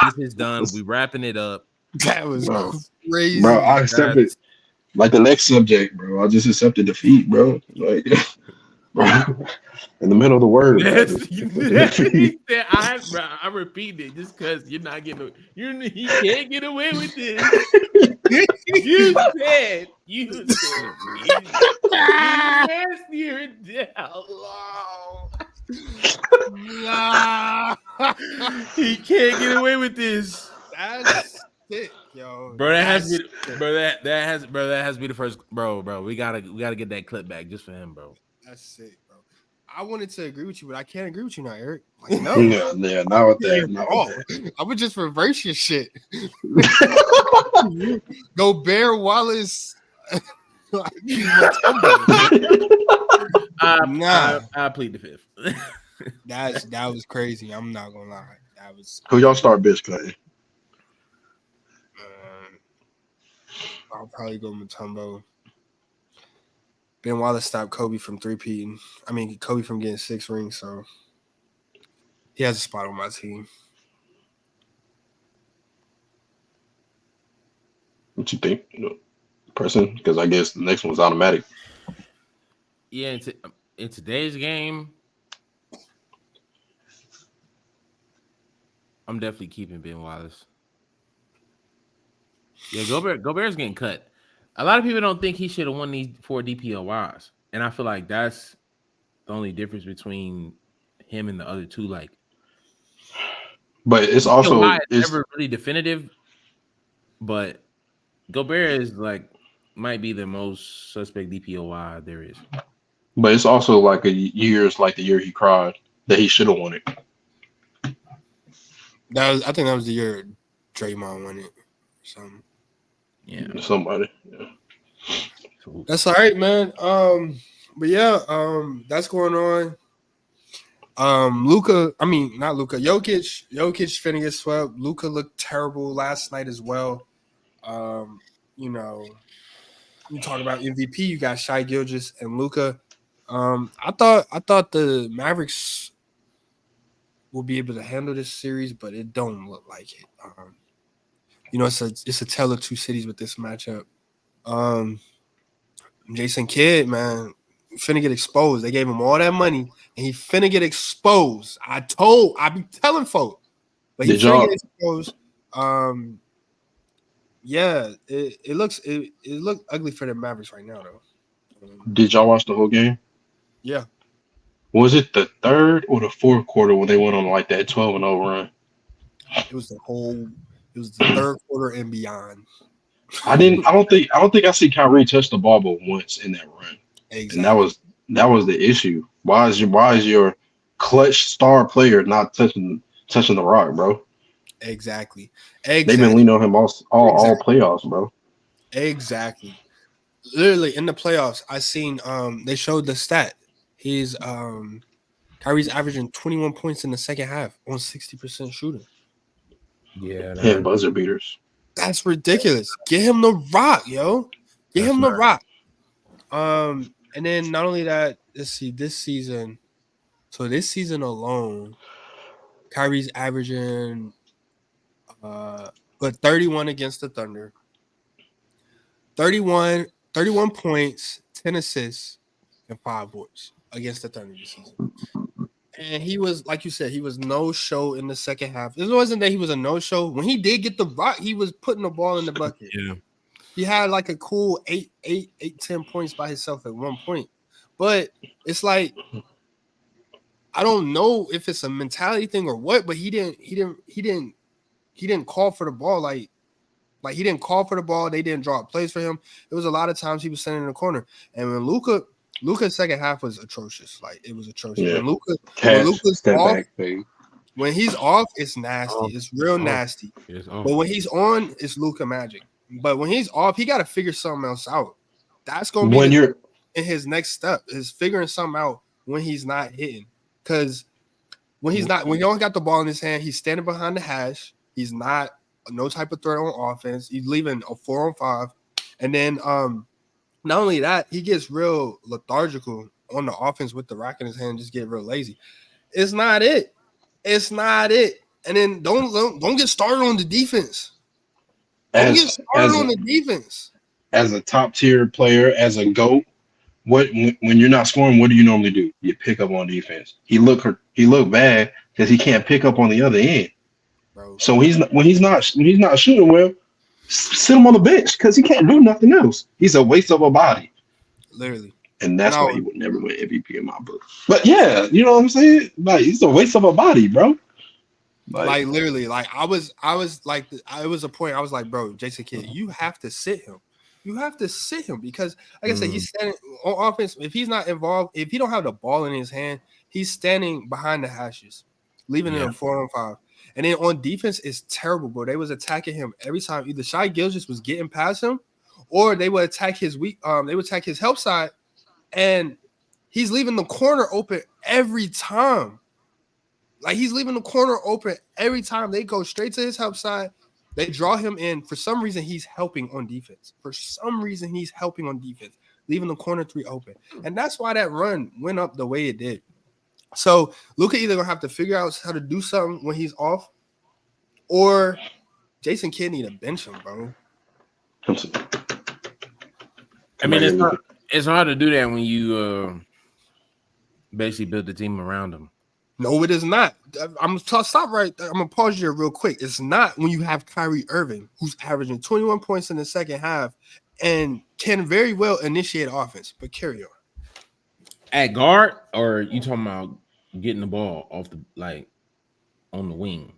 That's- We wrapping it up. that was Bro, crazy. bro, I accepted That's like the next subject, bro. I just accepted defeat, bro. Like, bro, in the middle of the word, bro. I just accepted defeat. I repeat it just because you're not getting he can't get away with this. You said he's nastier down low. Nah. He can't get away with this. That's sick, yo. Bro, that has That's to be that has to be the first bro. We gotta get that clip back just for him, bro. That's sick, bro. I wanted to agree with you, but I can't agree with you now, Eric. Like, no. Yeah, not with that. Not with Oh, I would just reverse your shit. Go Bear Wallace. Nah. I plead the fifth. That was crazy. I'm not gonna lie. That was Who y'all start bitch cutting? I'll probably go Mutombo. Ben Wallace stopped Kobe from three-peating. I mean, Kobe from getting 6 rings, so he has a spot on my team. What you think, person? Because I guess the next one's automatic. Yeah, in today's game, I'm definitely keeping Ben Wallace. Yeah, Gobert's getting cut. A lot of people don't think he should have won these 4 DPOYs, and I feel like that's the only difference between him and the other two. Like, but it's also it's never really definitive. But Gobert is like might be the most suspect DPOY there is. But it's also like the year he cried that he should have won it. I think that was the year Draymond won it. Something. Yeah, somebody. Yeah. That's all right, man. But yeah, that's going on. Jokic finna get swept. Luka looked terrible last night as well. You talk about MVP, you got Shai Gilgeous and Luka. I thought the Mavericks will be able to handle this series, but it don't look like it. It's a tale of two cities with this matchup. Jason Kidd, man, finna get exposed. They gave him all that money, and he finna get exposed. I be telling folk, but he finna get exposed. Yeah, it looked ugly for the Mavericks right now, though. Did y'all watch the whole game? Yeah. Was it the third or the fourth quarter when they went on like that 12-0 run? It was the third quarter and beyond. I don't think I see Kyrie touch the ball but once in that run. Exactly. And that was the issue. Why is your clutch star player not touching the rock, bro? Exactly. They've been leaning on him all playoffs, bro. Exactly. Literally in the playoffs, I seen they showed the stat. He's Kyrie's averaging 21 points in the second half on 60% shooting. Yeah, and buzzer beaters. That's ridiculous. Get him the rock, yo. Get him the rock. And then not only that, let's see, this season alone, Kyrie's averaging 31 against the Thunder. 31 points, 10 assists, and 5 boards against the Thunder this season. And he was, like you said, he was no show in the second half. It wasn't that he was a no show. When he did get the rock, he was putting the ball in the bucket. Yeah. He had like a cool 10 points by himself at one point. But it's like, I don't know if it's a mentality thing or what, but he didn't call for the ball. Like he didn't call for the ball. They didn't draw up plays for him. It was a lot of times he was sitting in the corner. And when Luka's second half was atrocious. Like, it was atrocious. Yeah. When Luka's off, back, when he's off, it's nasty. It's real nasty. But when he's on, it's Luka magic. But when he's off, he got to figure something else out. That's gonna be in his next step is figuring something out when he's not hitting. Because when he don't got the ball in his hand, he's standing behind the hash. He's not no type of threat on offense. He's leaving a 4-on-5. And then not only that, he gets real lethargical on the offense with the rock in his hand, just get real lazy. It's not it. It's not it. And then don't get started on the defense. Don't get started on the defense. As a top tier player, as a GOAT, when you're not scoring, what do you normally do? You pick up on defense. He look bad because he can't pick up on the other end. Bro. So when he's not shooting well, sit him on the bench because he can't do nothing else. He's a waste of a body. Literally. And that's why he would never win MVP in my book. But yeah, you know what I'm saying? Like, he's a waste of a body, bro. Like literally, like I was like, it was a point I was like, bro, Jason Kidd, you have to sit him. You have to sit him because, like I said, he's standing on offense. If he's not involved, if he don't have the ball in his hand, he's standing behind the hashes, leaving it in 4-on-5. And then on defense, it's terrible, bro. They was attacking him every time. Either Shai Gilgeous was getting past him, or they would attack his they would attack his help side, and he's leaving the corner open every time. Like, he's leaving the corner open every time. They go straight to his help side. They draw him in. For some reason, he's helping on defense. Leaving the corner 3 open. And that's why that run went up the way it did. So Luka either gonna have to figure out how to do something when he's off, or Jason Kidd need to bench him, bro. I mean, it's hard to do that when you basically build the team around him. No, it is not. I'm gonna stop right there. I'm gonna pause you real quick. It's not when you have Kyrie Irving, who's averaging 21 points in the second half and can very well initiate offense. But carry on. At guard, or you talking about getting the ball off the on the wing?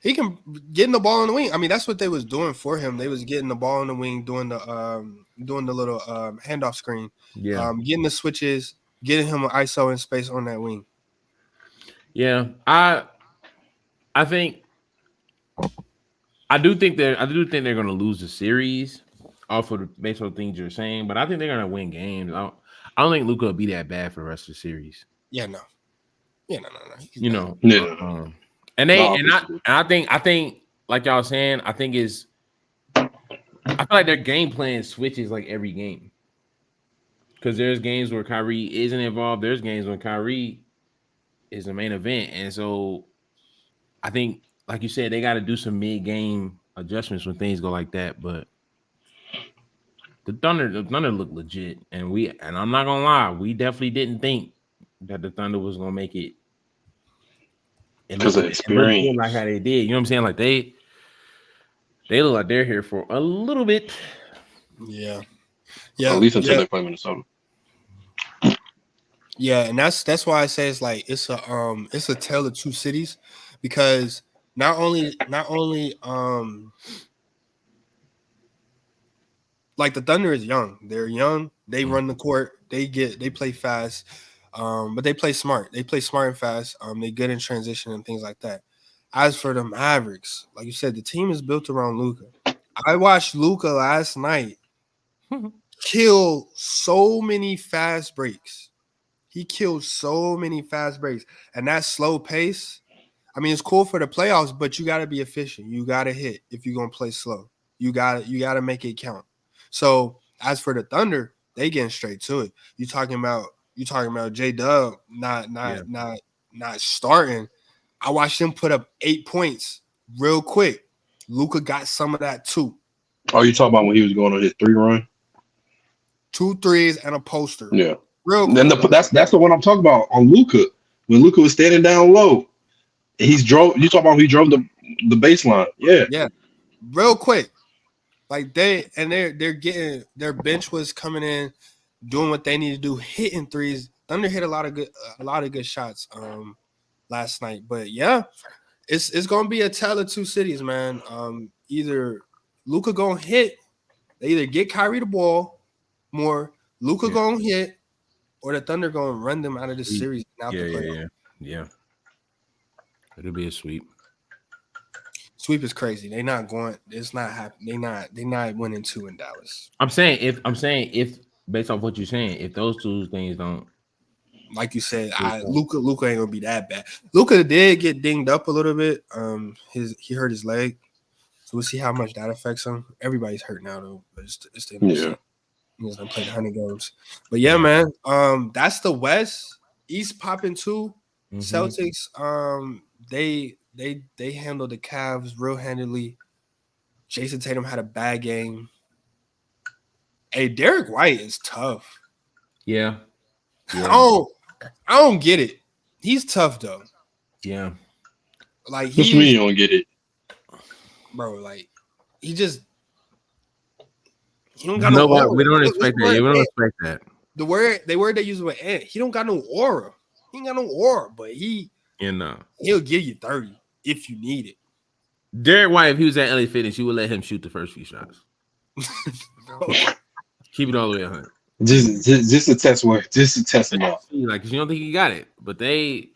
He can get the ball on the wing. I mean, that's what they was doing for him. They was getting the ball on the wing, doing the little handoff screen, getting the switches, getting him an ISO in space on that wing. Yeah, I do think they're going to lose the series off of based on the things you're saying, but I think they're going to win games. I don't think Luka will be that bad for the rest of the series. Yeah, no. No. You know, and I think like y'all saying, I feel like their game plan switches like every game. Because there's games where Kyrie isn't involved. There's games when Kyrie is the main event. And so I think, like you said, they got to do some mid-game adjustments when things go like that. But the Thunder look legit. And I'm not going to lie, we definitely didn't think that the Thunder was going to make it. Because of experience. Like how they did. You know what I'm saying? Like they look like they're here for a little bit. Yeah. At least until they play Minnesota. Yeah, and that's why I say it's like it's a tale of two cities, because not only like the Thunder is young. They're young. They run the court. They play fast, but they play smart. They play smart and fast. They good in transition and things like that. As for the Mavericks, like you said, the team is built around Luka. I watched Luka last night kill so many fast breaks. He killed so many fast breaks, and that slow pace. I mean, it's cool for the playoffs, but you got to be efficient. You got to hit if you're gonna play slow. You got to make it count. So as for the Thunder, they getting straight to it. You talking about J-Dub not starting. I watched him put up 8 points real quick. Luka got some of that too. Oh, you talking about when he was going on his 3 run? 2 threes and a poster. Yeah. Real quick. Then that's the one I'm talking about on Luka. When Luka was standing down low, you talking about he drove the baseline. Yeah. Yeah. Real quick. Like they're getting, their bench was coming in, doing what they need to do, hitting threes. Thunder hit a lot of good shots last night. But yeah, it's gonna be a tale of two cities, man. Either Luka gonna hit, they either get Kyrie the ball more, Luka gonna hit, or the Thunder gonna run them out of the series. Yeah. It'll be a sweep. Sweep is crazy. They not going. It's not happening. They not winning 2 in Dallas. I'm saying if based off what you're saying, if those two things don't, like you said, Luka ain't gonna be that bad. Luka did get dinged up a little bit. He hurt his leg, so we'll see how much that affects him. Everybody's hurt now though, but it's the end of the season. He's gonna play the 100 games. But yeah, man, that's the West. East popping too. Celtics, they handled the Cavs real handedly. Jason Tatum had a bad game. Hey, Derek White is tough. yeah. I don't get it. He's tough though. Yeah. Like what you mean you don't get it, bro? Like he don't got no aura. We don't expect that. We don't expect that. The word they use with Ant. He don't got no aura. He ain't got no aura, but he'll give you 30 if you need it. Derek White, if he was at LA Fitness, you would let him shoot the first few shots. Keep it all the way 100. Just a test work. Just to test him out. Like, cause you don't think he got it, but I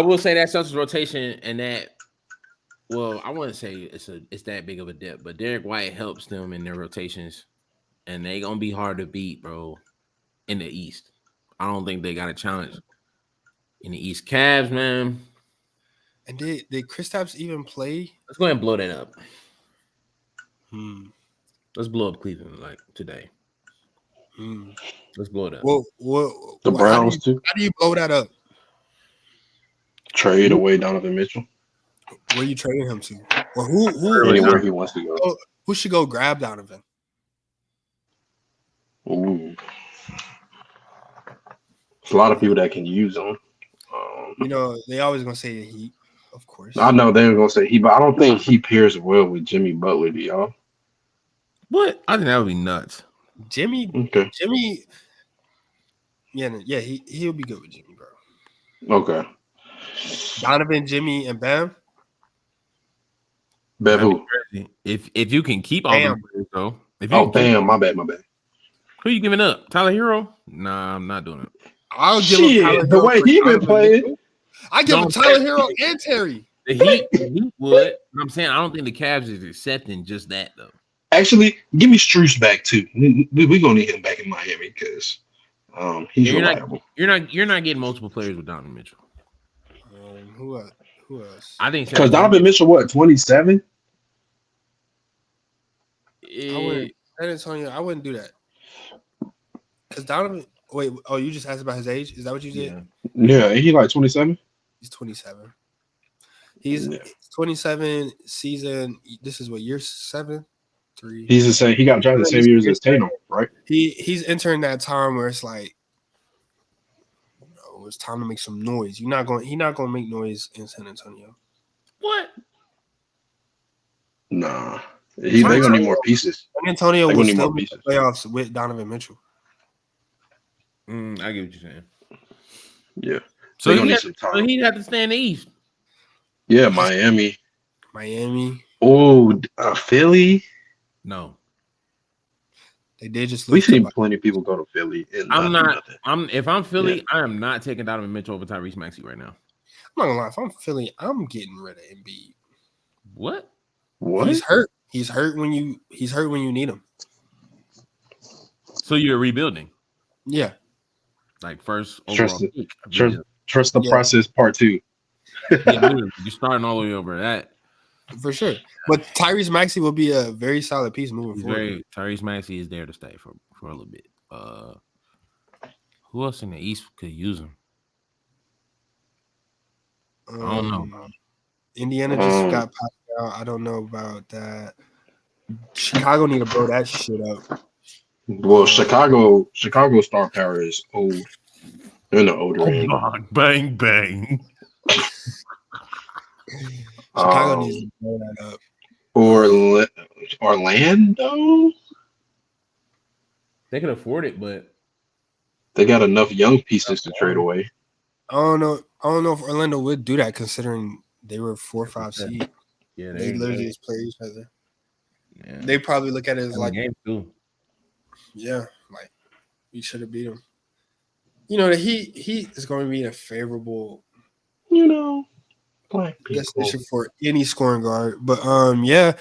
will say that Celtics rotation and that. Well, I wouldn't say it's that big of a dip, but Derek White helps them in their rotations, and they gonna be hard to beat, bro. In the East, I don't think they got a challenge in the East. Cavs, man. And did Kristaps even play? Let's go ahead and blow that up. Let's blow up Cleveland like today. Let's blow it up. The Browns too. How do you blow that up? Trade away Donovan Mitchell. Where you trading him to? Or who anywhere he wants to go. Who should go grab Donovan? Ooh. There's a lot of people that can use him. They always gonna say the Heat, of course. I know they're gonna say Heat, but I don't think he pairs well with Jimmy Butler, do y'all? What? I think that would be nuts. Jimmy. Yeah, he'll be good with Jimmy, bro. Okay. Donovan, Jimmy, and Bam. Bam who? If you can keep all them players, though. Bam, my bad. Who you giving up? Tyler Hero? Nah, I'm not doing it. I'll give him Tyler the way he been playing. I give him Tyler Hero and Terry. The Heat would. I'm saying I don't think the Cavs is accepting just that though. Actually, give me Strus back too. We're gonna need him back in Miami because he's reliable. You're not getting multiple players with Donovan Mitchell. Who else? I think because Donovan Mitchell, what 27? I wouldn't do that. Because Donovan. Wait, you just asked about his age? Is that what you did? Yeah, he like 27. He's 27. He's 27 season. This is what year 7, 3. He's the same. He got drafted the same years as Tatum, right? He's entering that time where it's like, it's time to make some noise. He's not going to make noise in San Antonio. What? Nah, they're gonna need more pieces. San Antonio will still make the playoffs with Donovan Mitchell. I get what you're saying. Yeah. So he'd have to stay in the East. Yeah, Miami. Oh, Philly. No. They did just. We've seen plenty of people go to Philly. And if I'm Philly, I am not taking Donovan Mitchell over Tyrese Maxey right now. I'm not gonna lie. If I'm Philly, I'm getting rid of Embiid. What? He's hurt. He's hurt when you need him. So you're rebuilding. Yeah. Like first overall. Trust the process. Part 2. You're starting all the way over that. For sure. But Tyrese Maxey will be a very solid piece moving forward. Tyrese Maxey is there to stay for a little bit. Who else in the East could use him? I don't know. Indiana just got popped out. I don't know about that. Chicago need to blow that shit up. Well, Chicago star power is old. They're in the older end. Bang bang. Chicago needs to blow that up. Orlando? They can afford it, but they got enough young pieces to trade away. I don't know if Orlando would do that considering they were 4 or 5 seed. Yeah, they literally just play each other. Yeah. They probably look at it as like game too. Yeah, like we should have beat them. The Heat is going to be a favorable, black people destination for any scoring guard. But I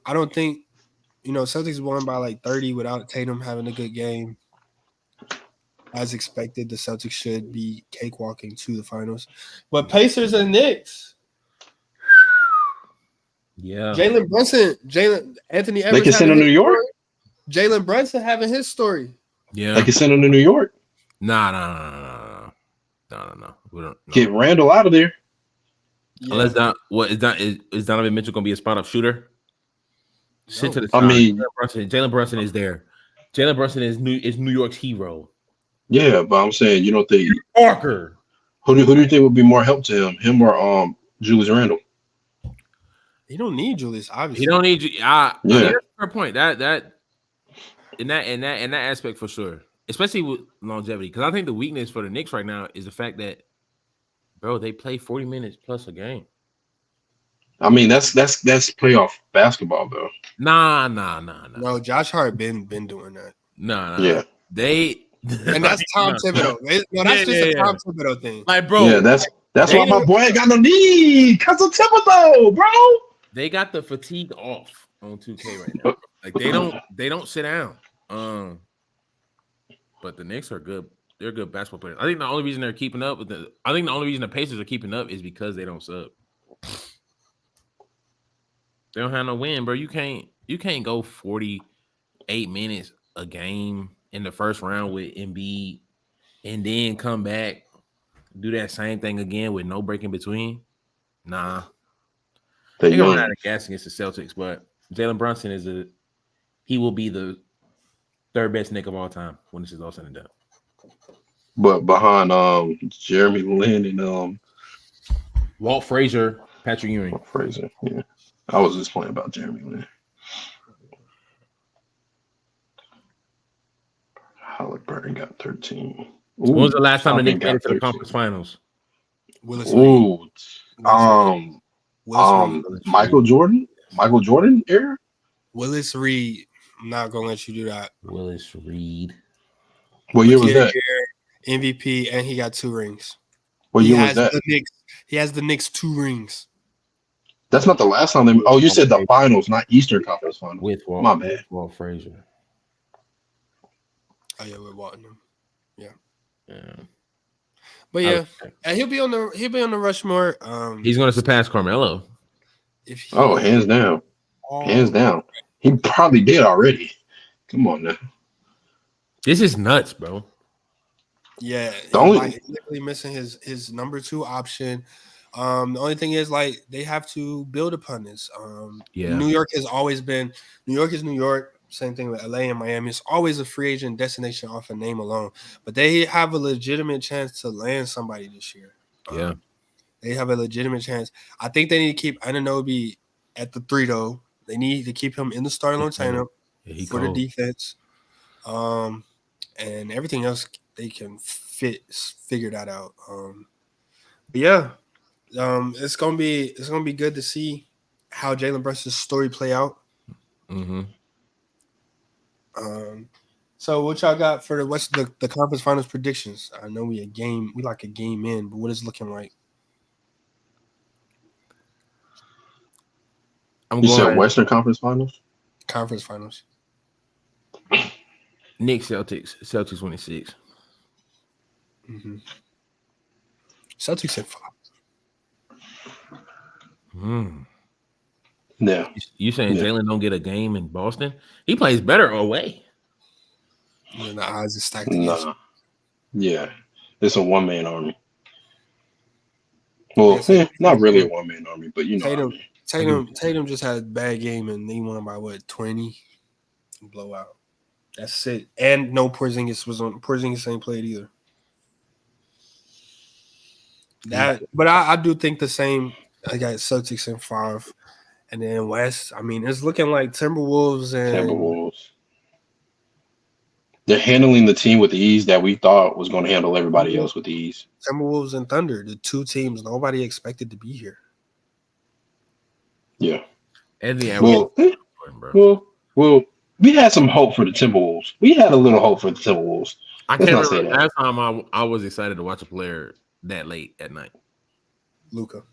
don't think Celtics won by like 30 without Tatum having a good game. As expected, the Celtics should be cakewalking to the finals. But Pacers and Knicks. Yeah. Anthony They Edwards can send having him to his New York. story. Jalen Brunson having his story. Yeah. They can send him to New York. Nah. We don't. No. Get Randall out of there. Yeah. Unless is Donovan Mitchell gonna be a spot up shooter? Sit to the I side. mean- Jalen Brunson is there. Jalen Brunson is New York's hero. Yeah, but I'm saying you don't think Parker. who do you think would be more help to him or Julius Randle? He don't need Julius, obviously. He don't need you. I mean, Yeah. that's a fair point. That in that aspect for sure, especially with longevity. Because I think the weakness for the Knicks right now is the fact that, bro, they play 40 minutes plus a game. I mean, that's playoff basketball though. Nah. No, Josh Hart been doing that. Nah. Yeah. And that's Tom Thibodeau. That's just a Tom Thibodeau thing. Like, bro. Yeah, that's why my boy ain't got no need. Cause of Thibodeau, bro. They got the fatigue off on 2K right now. Like they don't sit down. But the Knicks are good. They're good basketball players. I think the only reason they're keeping up the only reason the Pacers are keeping up is because they don't sub. They don't have no win, bro. You can't go 48 minutes a game in the first round with Embiid and then come back, do that same thing again with no break in between. Nah. They're gonna run out of gas against the Celtics, but Jalen Brunson he will be the third best Knick of all time when this is all said and done. But behind Jeremy Lin and Walt Frazier, Patrick Ewing. Fraser, yeah. I was just playing about Jeremy Lin. Halliburton got 13. When was the last time the Knicks got made it to the 13. conference finals? Willis Reed. Michael Jordan era. Willis Reed. I'm not gonna let you do that. Willis Reed. What year was that? MVP, and he got 2 rings. What year was that? He has the Knicks 2 rings. That's not the last time they. Oh, you said the finals, not Eastern Conference Finals. With Walt, my bad. Walt Frazier. Oh yeah, we're watching him. Yeah. But yeah, and he'll be on the Rushmore. He's going to surpass Carmelo. Hands down. Hands down. He probably did already. Come on now. This is nuts, bro. Yeah, literally missing his number 2 option. The only thing is, like, they have to build upon this. New York has always been New York is New York. Same thing with LA and Miami. It's always a free agent destination off a name alone. But they have a legitimate chance to land somebody this year. Yeah. They have a legitimate chance. I think they need to keep Anunoby at the 3, though. They need to keep him in the starting lineup for the defense. And everything else they can figure that out. But yeah, it's gonna be good to see how Jalen Brunson's story play out. Mm-hmm. So what y'all got for what's the conference finals predictions? I know we like a game in, but what is it looking like? You said Western Conference Finals? Conference finals. Knicks, Celtics 26. Mm-hmm. Celtics at 5. Yeah. You saying Jalen don't get a game in Boston? He plays better away. And the odds are stacked against him. Yeah. It's a one-man army. Well, not really a one-man army, but you know. Tatum just had a bad game and they won by 20 blowout. That's it. And no Porzingis was on. Porzingis ain't played either. But I do think the same. I got Celtics in 5, and then West. I mean, it's looking like Timberwolves. They're handling the team with the ease that we thought was going to handle everybody else with ease. Timberwolves and Thunder, the 2 teams nobody expected to be here. Yeah. And well, we had some hope for the Timberwolves. We had a little hope for the Timberwolves. I can't remember last time I was excited to watch a player that late at night. Luka.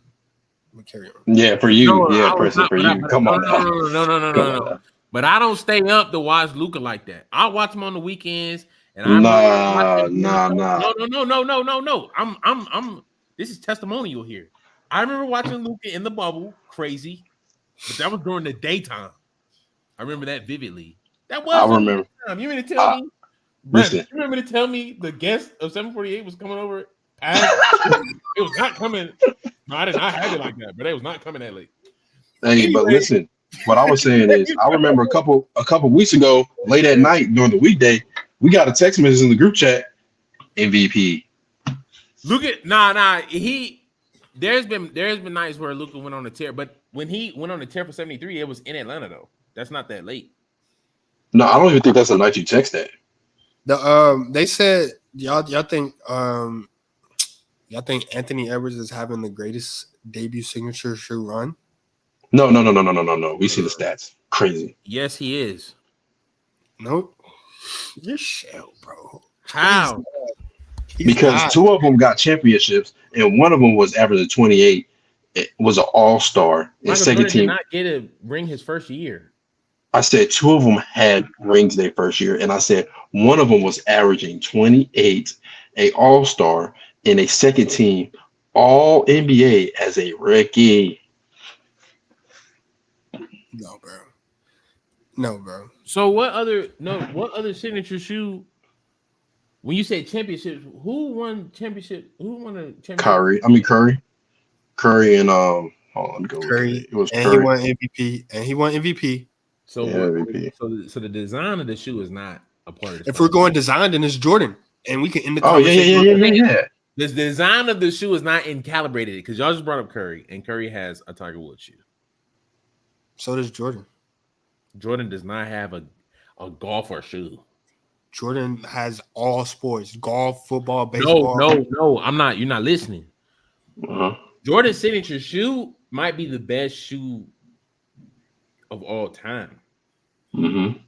Carry on. Yeah, for you. Preston, for you. Come on. No. But I don't stay up to watch Luka like that. I watch him on the weekends, and I Nah. No. I'm. This is testimonial here. I remember watching Luka in the bubble, crazy, but that was during the daytime. I remember that vividly. That was I during the remember. daytime. You mean to tell me, Listen. Brent? You remember to tell me the guest of 748 was coming over past? It was not coming. No, I did not have it like that, but it was not coming that late. Hey, Anyway. but listen, what I was saying is, I remember a couple weeks ago, late at night during the weekday, we got a text message in the group chat. MVP. Look at There's been nights where Luka went on a tear, but when he went on a tear for 73, it was in Atlanta though. That's not that late. No, I don't even think that's the night you text that. They said y'all think Anthony Edwards is having the greatest debut signature shoe run? No. We see the stats. Crazy. Yes, he is. Nope. You're shell, bro. How? Because two of them got championships, and one of them was averaging 28. It was an all-star. His second team did not get a ring his first year. I said two of them had rings their first year, and I said one of them was averaging 28, a all-star, in a second team, all NBA as a rookie. No, bro. So what other signature shoe? When you say championships, who won championship? Who won a championship? Curry and hold on, go Curry. It was and Curry. he won MVP. So, Yeah, MVP. so the design of the shoe is not a part of this. If we're going design, then it's Jordan, and we can end the Oh conversation. yeah. The design of the shoe is not calibrated because y'all just brought up Curry, and Curry has a Tiger Woods shoe. So does Jordan. Jordan does not have a golfer shoe. Jordan has all sports: golf, football, baseball. No. I'm not. You're not listening. Uh-huh. Jordan's signature shoe might be the best shoe of all time. Mm-hmm.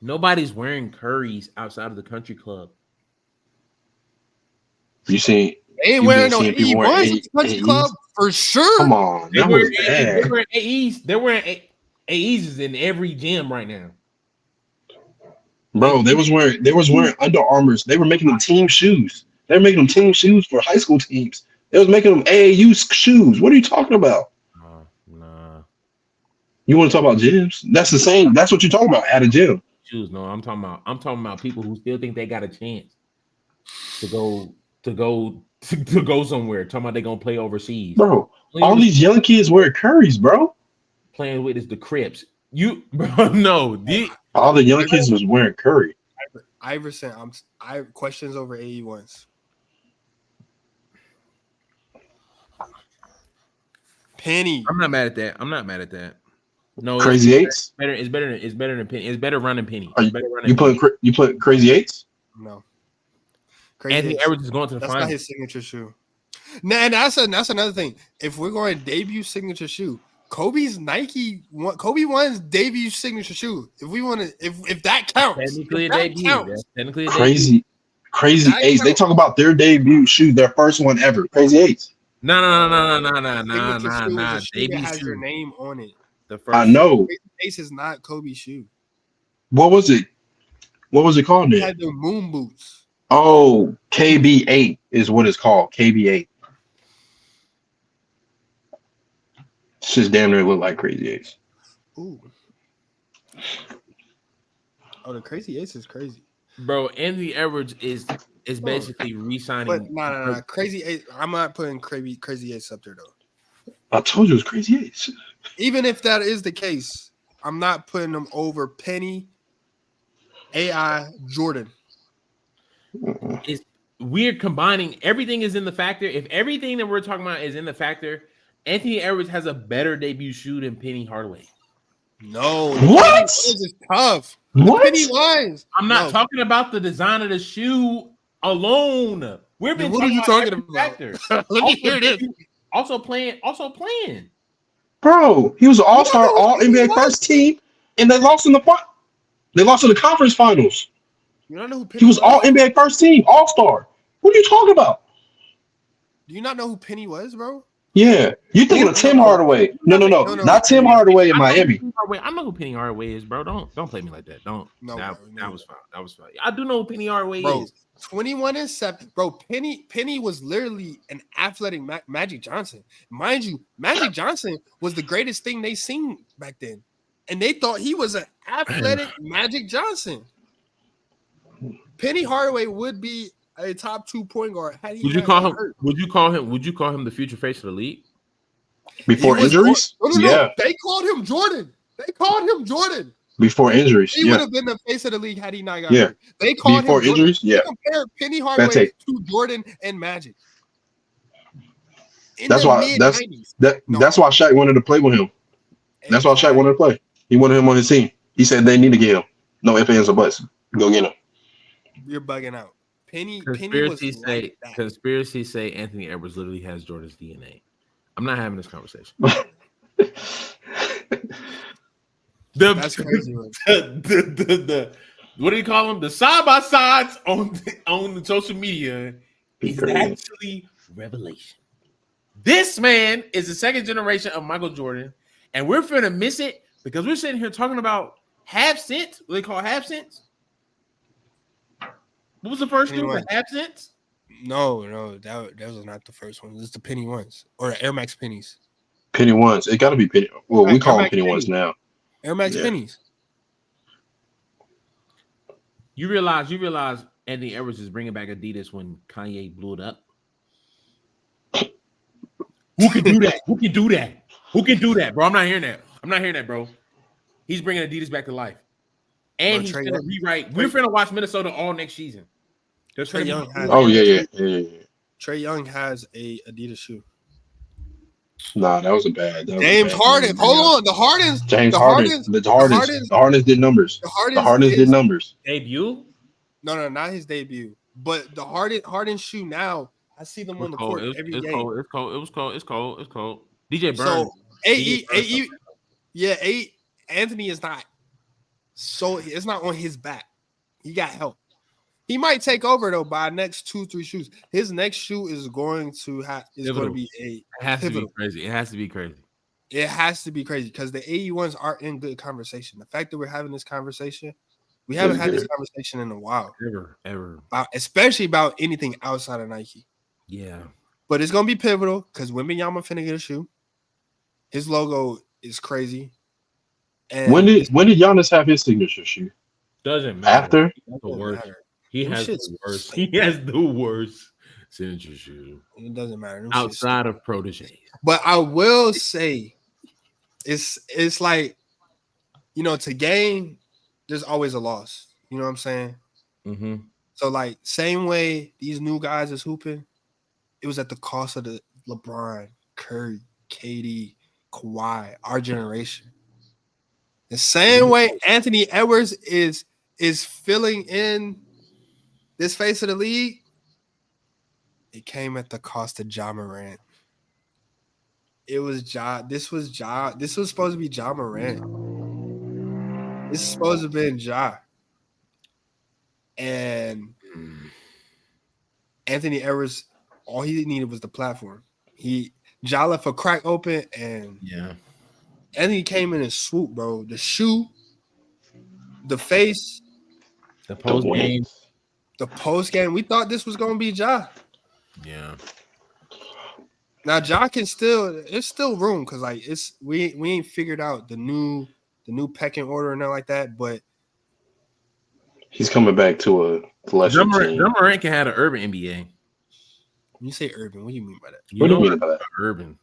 Nobody's wearing Curry's outside of the country club. You seen? They ain't wearing no 81s at the country club for sure. Come on, that was bad. They're wearing AEs. They're wearing AEs in every gym right now. Bro, they was wearing Under Armours. They were making them team shoes. They were making them team shoes for high school teams. They was making them AAU shoes. What are you talking about? Nah. You want to talk about gyms? That's the same. That's what you're talking about at a gym. Shoes. No, I'm talking about people who still think they got a chance to go somewhere. Talking about they gonna play overseas. Bro, all these young kids wear Currys, bro. Playing with is the Crips. All the young kids was wearing Curry. Iverson, I questions over AE1s. Penny. I'm not mad at that. No, Crazy Eights. It's better than Penny. It's better running Penny. You put Crazy Eights? No. Anthony Edwards is going to the That's finals. not his signature shoe. Nah, and that's another thing. If we're going debut signature shoe, Kobe won's debut signature shoe. If we want to, if that counts, Technically a debut. Technically a Crazy Eights. They talk about their debut shoe, their first one ever. Crazy Eights. No. Debut has your name on it. The first. I know. Crazy Eights is not Kobe's shoe. What was it? What was it called? He had the moon boots. Oh, KB8 is what it's called. KB8. It's just damn near look like Crazy Eights. Ooh. Oh, the Crazy Eights is crazy. Bro, Anthony Edwards is basically re-signing. But no. Crazy Eights. I'm not putting Crazy Eights up there though. I told you it was Crazy Eights. Even if that is the case, I'm not putting them over Penny, AI, Jordan. We're combining everything is in the factor. If everything that we're talking about is in the factor, Anthony Edwards has a better debut shoe than Penny Hardaway. No, what? Is tough. What? Penny lines. I'm not talking about the design of the shoe alone. We've been what are you talking about? Factor. Let me hear this. Also playing. Bro, he was an all-star, all NBA first team, and they lost in the conference finals. You don't know who Penny he was all NBA first team, all-star. What are you talking about? Do you not know who Penny was, bro? Yeah, you thinking of Tim Hardaway? No, not Tim Hardaway in Miami. I know who Penny Hardaway is, bro. Don't play me like that. Don't. No, that, bro, that was fine. That was fine. I do know who Penny Hardaway bro. is. 21-7, bro. Penny was literally an athletic Magic Johnson. Mind you, Magic Johnson was the greatest thing they seen back then, and they thought he was an athletic Magic Johnson. Penny Hardaway would be a top 2 point guard. Would you call him? Hurt. Would you call him the future face of the league before injuries? No. They called him Jordan. Before injuries, he would have been the face of the league had he not got hurt. They called before him injuries. Jordan. They compared Penny Hardaway to Jordan and Magic. That's why Shaq wanted to play with him. That's why Shaq wanted to play. He wanted him on his team. He said they need to get him. No ifs, ands, or buts. Go get him. You're bugging out. Conspiracy say Anthony Edwards literally has Jordan's DNA. I'm not having this conversation. That's crazy. The what do you call them? The side by sides on the social media is actually revelation. This man is the second generation of Michael Jordan, and we're finna miss it because we're sitting here talking about half cents. What they call half cents? What was the first two? Half cents? No, that was not the first one. It's the penny ones or the Air Max pennies. Penny ones. It got to be penny. Well, we call them penny ones now. Air Max pennies. You realize Anthony Edwards is bringing back Adidas when Kanye blew it up. Who can do that? Who can do that, bro? I'm not hearing that, bro. He's bringing Adidas back to life, and he's gonna rewrite. We're gonna watch Minnesota all next season. Trae Young has. Trae Young has a Adidas shoe. Nah, that was a bad. James Harden. Hold on, the Hardens. The Hardens did numbers. The Hardens did numbers. Debut? No, not his debut. But the Harden shoe now. I see them on the court every game. It's cold. DJ Burns. So Anthony is not. So it's not on his back. He got help. He might take over though by next 2-3 shoes. His next shoe is going to be It has to be crazy. It has to be crazy because the AE1s are in good conversation. The fact that we're having this conversation, we haven't had this conversation in a while. Ever. Especially about anything outside of Nike. Yeah. But it's gonna be pivotal because Wembanyama finna get a shoe. His logo is crazy. And when did Giannis have his signature shoe? Doesn't matter. After the worst. He has the worst. He has the worst signature shoe. It doesn't matter. Outside of protege. But I will say it's like, to gain, there's always a loss. You know what I'm saying? Mm-hmm. So like same way these new guys is hooping, it was at the cost of the LeBron, Curry, KD, Kawhi, our generation. The same way Anthony Edwards is filling in this face of the league, it came at the cost of Ja Morant. It was Ja. This was supposed to be Ja Morant. This is supposed to have been Ja. And Anthony Edwards, all he needed was the platform. Ja left a crack open, and Anthony came in and swooped, bro. The shoe, the face, the post game. The post game, we thought this was gonna be Ja. Yeah. Now Ja can there's still room because like we ain't figured out the new pecking order and nothing like that, but he's coming back to a lesser team. Ja Morant can have an urban NBA. When you say urban, what do you mean by that? What do you mean by that? Urban.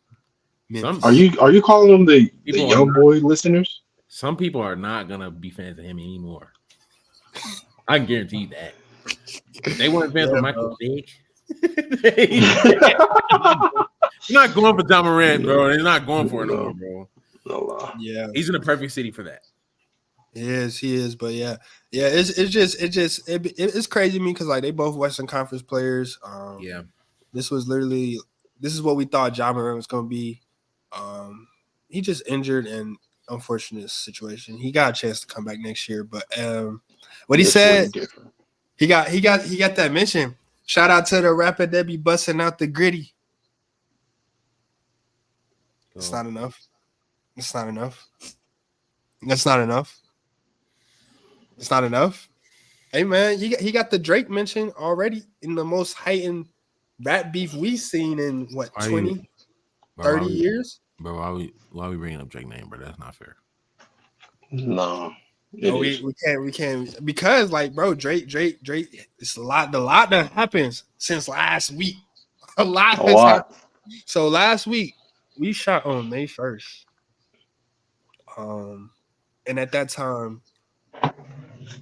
Are you calling them the young boy listeners? Some people are not gonna be fans of him anymore. I can guarantee that. They weren't fans of Michael Vick. They're not going for Ja Morant, bro. They're not going for it no more, bro. No. Yeah, he's in the perfect city for that. He is. But yeah, it's crazy to me because like they both Western Conference players. This is what we thought Ja Morant was gonna be. He just injured and unfortunate situation. He got a chance to come back next year, but what he said. He got that mention. Shout out to the rapper that be busting out the gritty. It's not enough. It's not enough. That's not enough. It's not enough. Hey man, he got the Drake mention already in the most heightened rap beef we've seen in what 20, 30 years. Bro, why we bringing up Drake name, bro? That's not fair. No. No, we can't because like bro, Drake. It's a lot that happens since last week. A lot has happened. So last week we shot on May 1st. And at that time,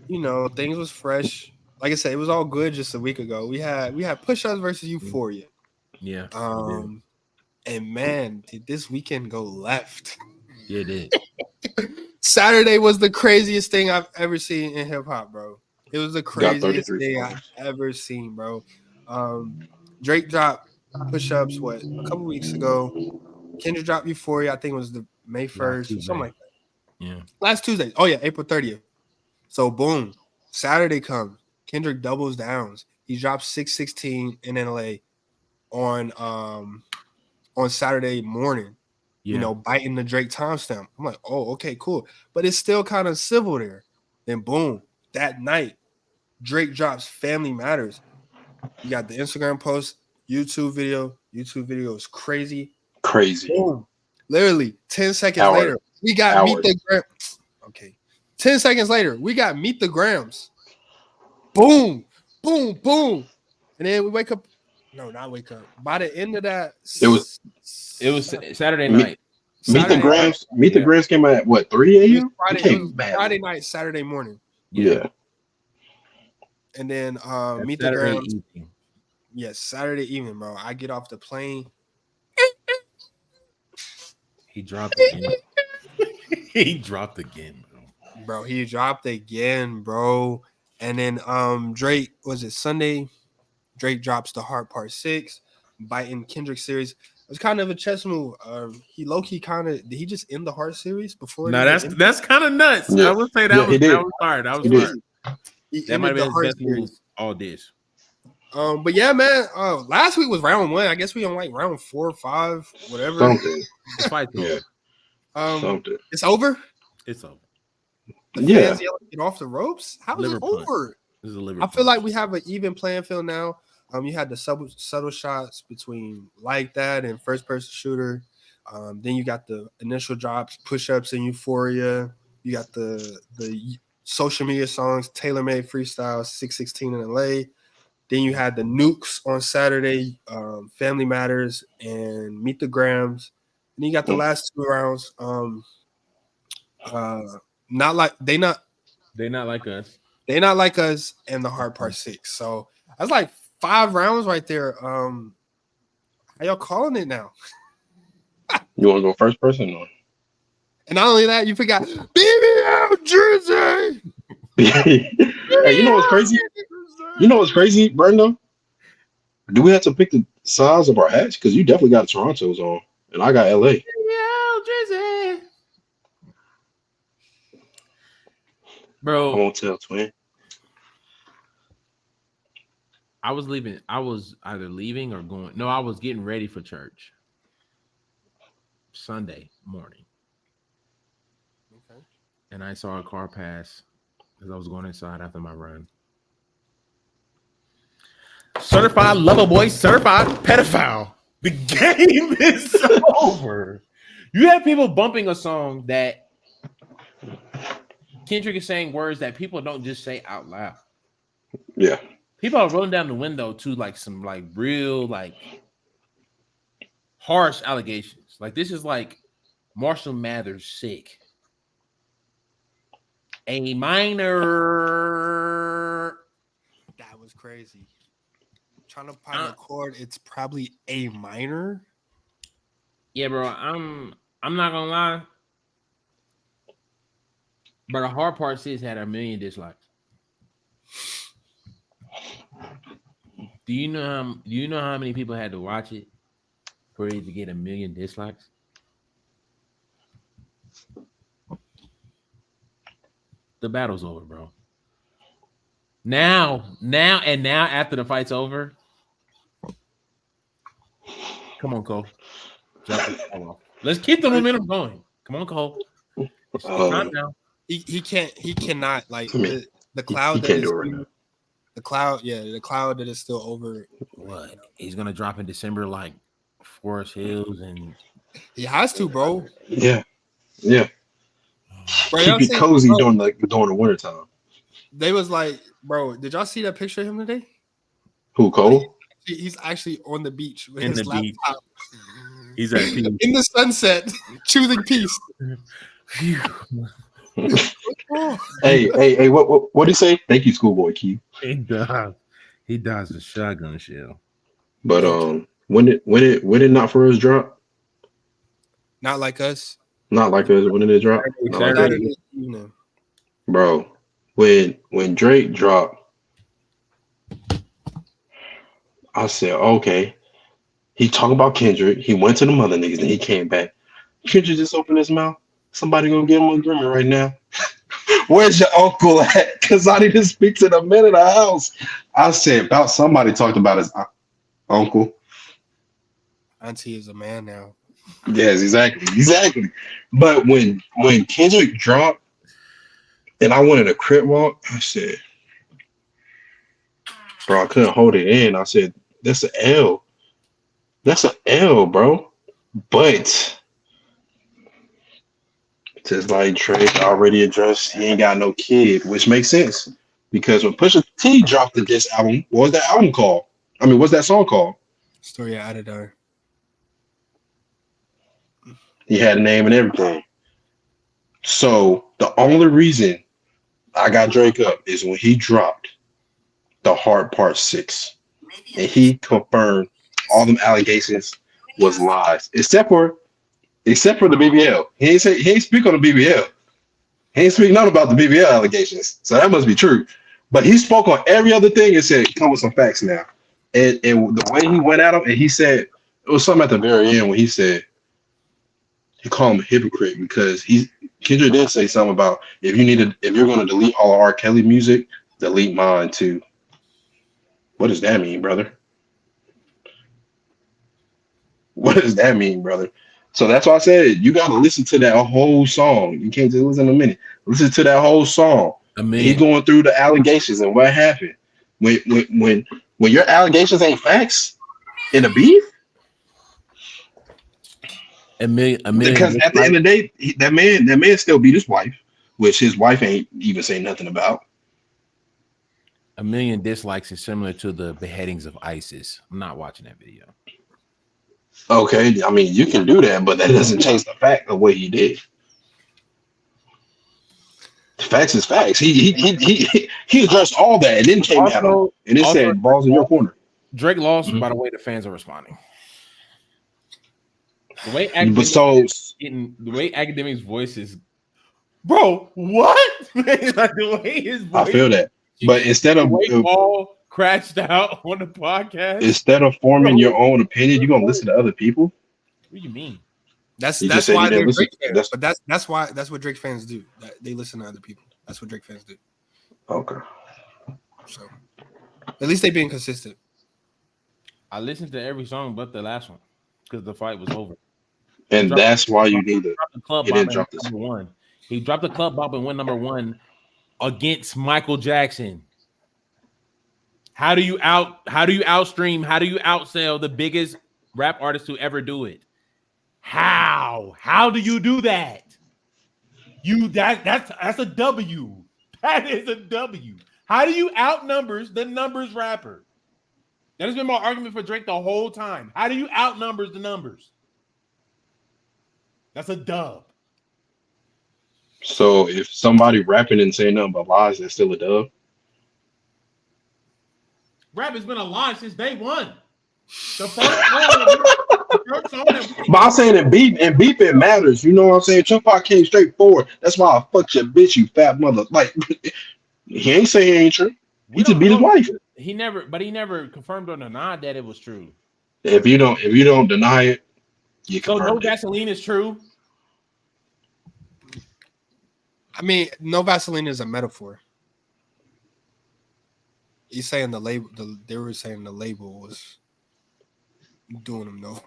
you know, things was fresh. Like I said, it was all good just a week ago. We had Push-Ups versus Euphoria. Yeah. And man, did this weekend go left? Yeah, it did. Saturday was the craziest thing I've ever seen in hip hop, bro. It was the craziest thing I've ever seen, bro. Drake dropped Push-Ups a couple weeks ago. Kendrick dropped Euphoria. I think it was the May 1st, something like that. Yeah. Last Tuesday. Oh yeah, April 30th. So boom, Saturday comes. Kendrick doubles downs. He drops 616 in LA on Saturday morning. Yeah. You know, biting the Drake timestamp. I'm like, oh, okay, cool. But it's still kind of civil there. Then boom, that night, Drake drops Family Matters. You got the Instagram post, YouTube video. YouTube video is crazy. Crazy. Boom. Literally 10 seconds later, we got Meet the Grams. Okay. 10 seconds later, we got Meet the Grams. Boom, boom, boom. And then we wake up. No, not wake up. By the end of that, it was Saturday night. Meet the Grams came out at what, 3 a.m.? Friday night, Saturday morning. Yeah. And then Meet the Grams. Yes, Saturday evening, bro. I get off the plane. He dropped again. He dropped again, bro. He dropped again, bro. And then Drake, was it Sunday? Drake drops The Heart Part 6, biting Kendrick series. It was kind of a chess move. He low-key kind of, did he just end the Heart series before? No, that's kind of nuts. Yeah. I would say that was hard. That was hard. That might have been his best move all this. But yeah, man. Last week was round 1. I guess we on like round 4 or 5, whatever. Something. The fight's over. Something. It's over. It's over. The fans yelling get off the ropes. How is it over? This is a liver I feel like we have an even playing field now. You had the subtle shots between like that and first person shooter. Then you got the initial drops, push-ups in Euphoria. You got the social media songs, tailor-made freestyle, 616 in LA. Then you had the nukes on Saturday, Family Matters and Meet the Grams. And you got the last 2 rounds. Not like they're not like us. They're not like us, and The Hard Part 6. So that's like 5 rounds right there. How y'all calling it now? You want to go first person or? And not only that, you forgot BBL Jersey. Hey, you know what's crazy? You know what's crazy, Brenda? Do we have to pick the size of our hats? Because you definitely got Toronto's on, and I got LA. BBL Jersey. Bro, I won't tell, twin. I was leaving. I was either leaving or going. No, I was getting ready for church. Sunday morning. Okay. And I saw a car pass as I was going inside after my run. Certified lover boy, certified pedophile. The game is over. You have people bumping a song that Kendrick is saying words that people don't just say out loud. Yeah. People are rolling down the window to like some like real like harsh allegations. Like this is like Marshall Mathers sick. A minor. That was crazy. I'm trying to find a chord. It's probably A minor. Yeah, bro. I'm not gonna lie. But the Hard Part 6 had 1 million dislikes. Do you know how many people had to watch it for it to get 1 million dislikes? The battle's over, bro. Now after the fight's over. Come on, Cole. Drop the ball off. Let's keep the momentum going. Come on, Cole. It's time now. He cannot like I mean, the he cloud that can't is do it right now. the cloud that is still over. What? He's gonna drop in December like Forest Hills and He has to, bro. Yeah. Bro, Keep y'all it see, cozy bro, during the winter time. they was like, bro, did y'all see that picture of him today? Who, Cole? He's actually on the beach with in his the beach. laptop He's at peace. in the sunset, choosing peace. Oh, Hey, what do you say? Thank you, schoolboy Keith. He dies a shotgun shell. But when did Not For Us drop? not like us. Not Like Us. When did it drop? Not Like Us. Saturday evening. Bro, when Drake dropped, I said, okay. He talking about Kendrick. He went to the mother niggas and he came back. Kendrick just opened his mouth. Somebody gonna give him an agreement right now. Where's your uncle at? Because I need to speak to the man in the house. I said about somebody talked about his uncle. Auntie is a man now. Yes, exactly. But when Kendrick dropped and I went in a crib walk, I said, bro, I couldn't hold it in. I said, that's an L. That's an L, bro. But just like Trey already addressed, he ain't got no kid, which makes sense. Because when Pusha T dropped the diss album, what was that album called? I mean, what's that song called? Story of Adidar. He had a name and everything. So the only reason I got Drake up is when he dropped The Hard Part 6. And he confirmed all them allegations was lies. Except for the BBL. He ain't speak on the BBL. He ain't speak nothing about the BBL allegations. So that must be true. But he spoke on every other thing and said, come with some facts now. And the way he went at him, and he said, it was something at the very end when he said, he called him a hypocrite because Kendrick did say something about if you're going to delete all of R. Kelly music, delete mine too. What does that mean, brother? What does that mean, brother? So that's why I said you got to listen to that whole song. You can't just listen a minute. Listen to that whole song. He going through the allegations and what happened. When your allegations ain't facts in a beef. A million. Because at the end of the day, that man still beat his wife, which his wife ain't even say nothing about. A million dislikes is similar to the beheadings of ISIS. I'm not watching that video. Okay, I mean you can do that, but that doesn't change the fact of what he did. Facts is facts. He addressed all that and then came at him and then said balls in your corner. Drake lost by the way the fans are responding. The way Academic's voice is, bro, what? Like the way his voice, I feel that. But instead of all crashed out on the podcast, instead of forming your own opinion, you're gonna listen to other people. What do you mean? That's why they're Drake fans. But that's what Drake fans do. They listen to other people. That's what Drake fans do. Okay. So at least they being consistent. I listened to every song but the last one because the fight was over. And that's why you need it. He didn't drop this one. He dropped the club bop and went number one against Michael Jackson. How do you outstream? How do you outsell the biggest rap artist to ever do it? How? How do you do that? That's a W. That is a W. How do you outnumbers the numbers rapper? That has been my argument for Drake the whole time. How do you outnumbers the numbers? That's a dub. So if somebody rapping and saying nothing but lies, that's still a dub. Rap has been a lie since day one. The first song but I'm saying in beef it matters. You know what I'm saying? Tupac came straight forward. That's why I fucked your bitch, you fat mother. Like he ain't saying it ain't true. He just beat his wife. He never confirmed or denied that it was true. If you don't deny it, you so confirmed no Vaseline is true. I mean, no Vaseline is a metaphor. He's saying the label. They were saying the label was doing him no.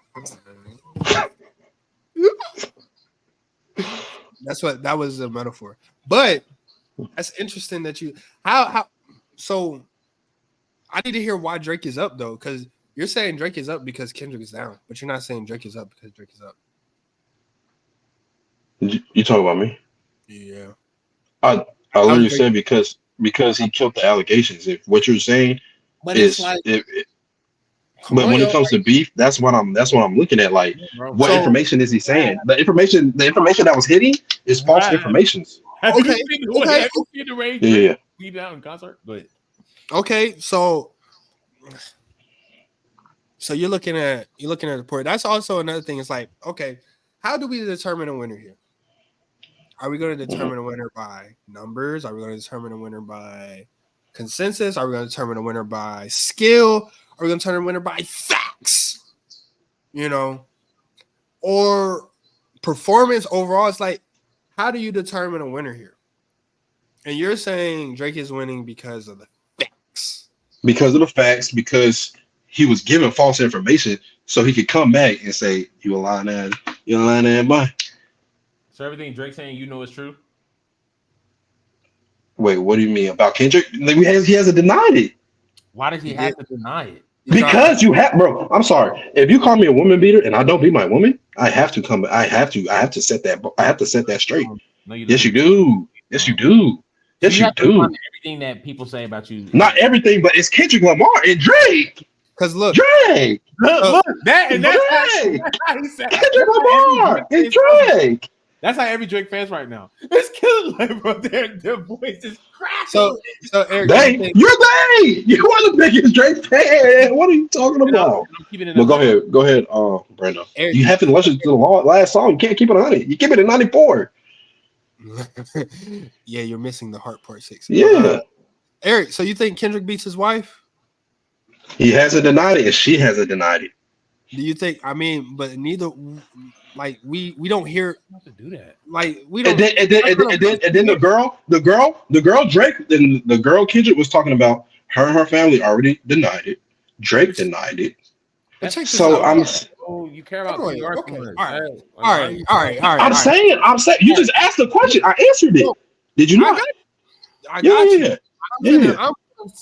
That was a metaphor. But that's interesting that you how so I need to hear why Drake is up though, because you're saying Drake is up because Kendrick is down, but you're not saying Drake is up because Drake is up. You talking about me? Yeah. I literally said because he killed the allegations. If what you're saying But is it's like but when it comes to beef, that's what I'm looking at. Like, what information is he saying? The information that was hitting is false information. Okay. Have you seen the way Yeah. beat down in concert? But Okay, so you're looking at the point. That's also another thing. It's like, okay, how do we determine a winner here? Are we going to determine a winner by numbers? Are we going to determine a winner by consensus? Are we going to determine a winner by skill? Are we going to determine a winner by facts? You know, or performance overall? It's like, how do you determine a winner here? And you're saying Drake is winning because of the facts. Because of the facts, because he was given false information, so he could come back and say, "You a lying ass boy." So everything Drake's saying, is true. Wait, what do you mean about Kendrick? Like, he hasn't denied it. Why does he have to deny it? Because you have, bro. I'm sorry. If you call me a woman beater and I don't beat my woman, I have to come. I have to set that. I have to set that straight. No, you don't. Yes, you do. Yes, you do. Yes, you do. Everything that people say about you. Not everything, but it's Kendrick Lamar and Drake. Because look, Drake. Look, that's Drake. how he said. Kendrick Lamar and Drake. That's how every Drake fans right now. It's killing them, bro. Their voice is cracking. So Eric, you're they. You are the biggest Drake fan. What are you talking about? Well, go ahead, Brando. Eric, you haven't listened to the last song. You can't keep it 100. You keep it at 94. Yeah, you're missing the heart part 6. Yeah. Eric, so you think Kendrick beats his wife? He hasn't denied it, and she hasn't denied it. Do you think? I mean, but neither. Like we don't hear not to do that. Like we don't. And then the girl Drake, then the girl Kendrick was talking about. Her and her family already denied it. Drake denied it. So I'm. Oh, you care about okay. All right. I'm saying. You just asked the question. I answered it. Did you not? I got you. Yeah.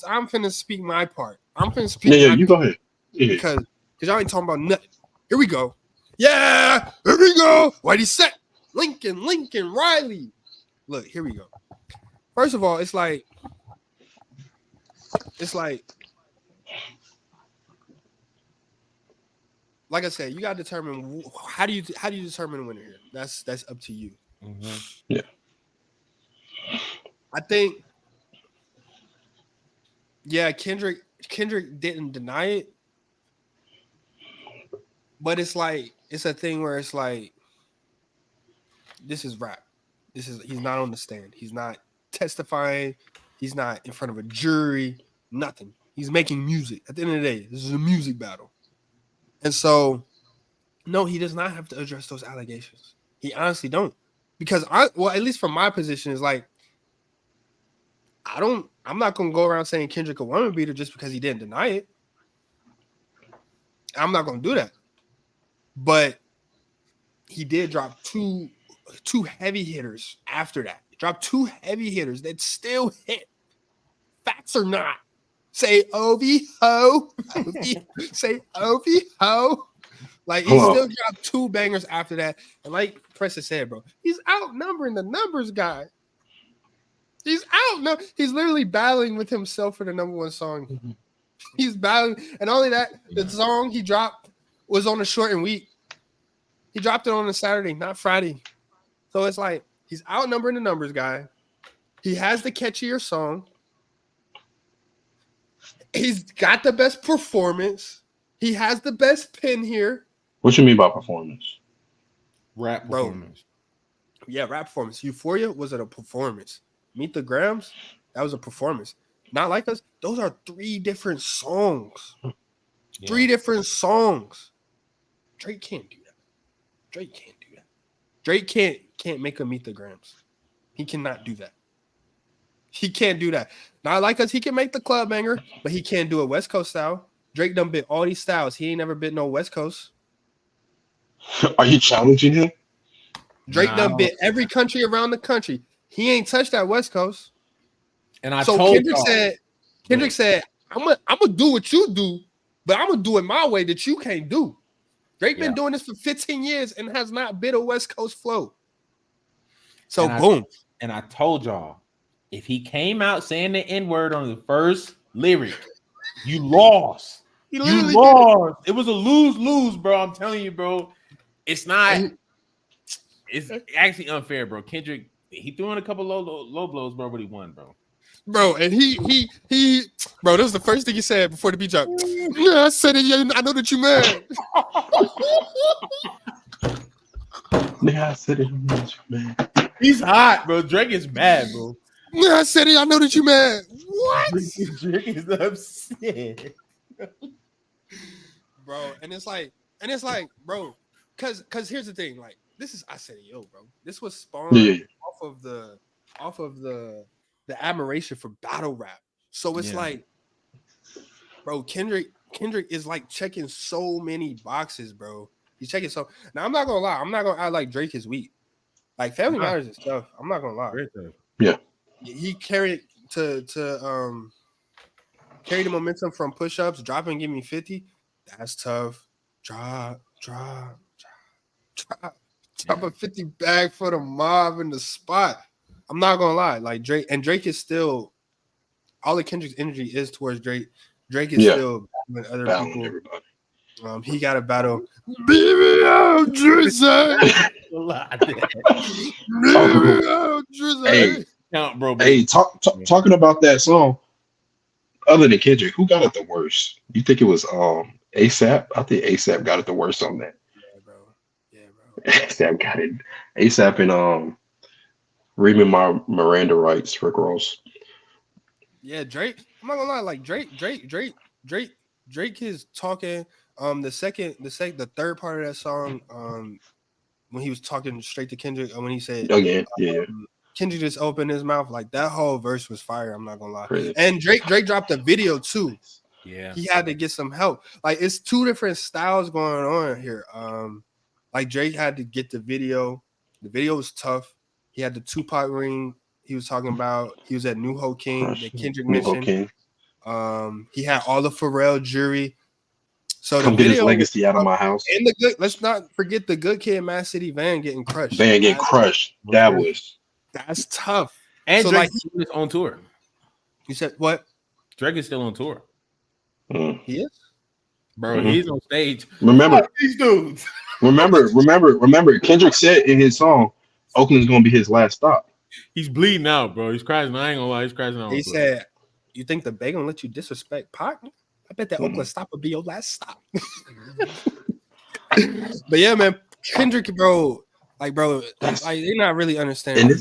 I'm finna speak my part. I'm finna speak. Yeah. You go ahead. Yeah. Because y'all ain't talking about nothing. Here we go. Yeah, here we go. Whitey set. Lincoln, Riley. Look, here we go. First of all, it's like I said, you gotta determine how do you determine a winner here. That's up to you. Mm-hmm. Yeah. I think, yeah, Kendrick didn't deny it, but it's like it's a thing where it's like this is rap. He's not on the stand. He's not testifying. He's not in front of a jury. Nothing. He's making music. At the end of the day, this is a music battle. And so, no, he does not have to address those allegations. He honestly don't. Because at least from my position, is like, I'm not going to go around saying Kendrick a woman beater just because he didn't deny it. I'm not going to do that. But he did drop two heavy hitters after that. He dropped 2 heavy hitters that still hit. Facts or not. Say OV-ho. Say OV-ho. Like, he still dropped 2 bangers after that. And like Preston said, bro, he's outnumbering the numbers guy. He's literally battling with himself for the number 1 song. He's battling. And only that, the song he dropped was on a shortened week. He dropped it on a Saturday, not Friday. So it's like, he's outnumbering the numbers guy. He has the catchier song. He's got the best performance. He has the best pin here. What you mean by performance? Rap performance. Yeah, rap performance. Euphoria, was it a performance? Meet the Grams, that was a performance. Not Like Us, those are 3 different songs. Yeah. 3 different songs. Drake can't do that. Drake can't make a Meet the Grams. He cannot do that. He can't do that. Not Like Us, he can make the club banger, but he can't do a West Coast style. Drake done bit all these styles. He ain't never bit no West Coast. Are you challenging him? Drake done bit every country around the country. He ain't touched that West Coast. And I So told Kendrick said, I'm gonna do what you do, but I'm gonna do it my way that you can't do. Drake been doing this for 15 years and has not bit a West Coast flow. So boom. And I told y'all, if he came out saying the N-word on the first lyric, you lost. He You literally lost. It was a lose-lose, bro. I'm telling you, bro. It's not. It's actually unfair, bro. Kendrick, he threw in a couple low blows, bro, but he won, bro. Bro, and he, bro, that was the first thing he said before the beat drop. Yeah, I said it. Yeah, I know that you mad. Yeah, I said it, man. He's hot, bro. Drake is mad, bro. Yeah, I said it. I know that you mad. What? Drake is upset, Bro. And it's like, bro, cause here's the thing, like, this is I said it, yo, bro. This was spawned off of the admiration for battle rap. So it's like, bro, Kendrick is like checking so many boxes, bro. He's checking so. Now I'm not gonna lie, I'm not gonna act like Drake is weak. Like Family Matters and stuff. I'm not gonna lie. Yeah, he carried to carry the momentum from push-ups, drop and give me 50. That's tough. Drop a 50 bag for the mob in the spot. I'm not gonna lie, like Drake is still all of Kendrick's energy is towards Drake. Drake is still battling other people. Everybody. He got to battle. Baby, I'm Drizzy. Hey, Count, bro. hey, talking about that song. Other than Kendrick, who got it the worst? You think it was ASAP? I think ASAP got it the worst on that. Yeah, bro. ASAP got it. ASAP and reading my Miranda rights, Rick Ross. Yeah, Drake. I'm not gonna lie, like Drake is talking. The third part of that song, when he was talking straight to Kendrick, when he said, Kendrick just opened his mouth, like that whole verse was fire. I'm not gonna lie. Crazy. And Drake dropped a video too. Yeah, he had to get some help. Like it's two different styles going on here. Like Drake had to get the video. The video was tough. He had the Tupac ring. He was talking about. He was at New Ho King that Kendrick mentioned. He had all the Pharrell jury. So come get his legacy out of my house. And the good. Let's not forget the Good Kid, Mad City Van getting crushed. That's tough. and So, Drake like, is on his own tour. You said what? Drake is still on tour, He is. bro. He's on stage. Remember these dudes. Remember. Kendrick said in his song, Oakland's gonna be his last stop. He's bleeding out, bro. He's crashing. I ain't gonna lie. He's crashing out. He said, "You think the Bay gonna let you disrespect Pac? I bet that Oakland stop will be your last stop." But yeah, man, Kendrick, bro, like they're not really understanding.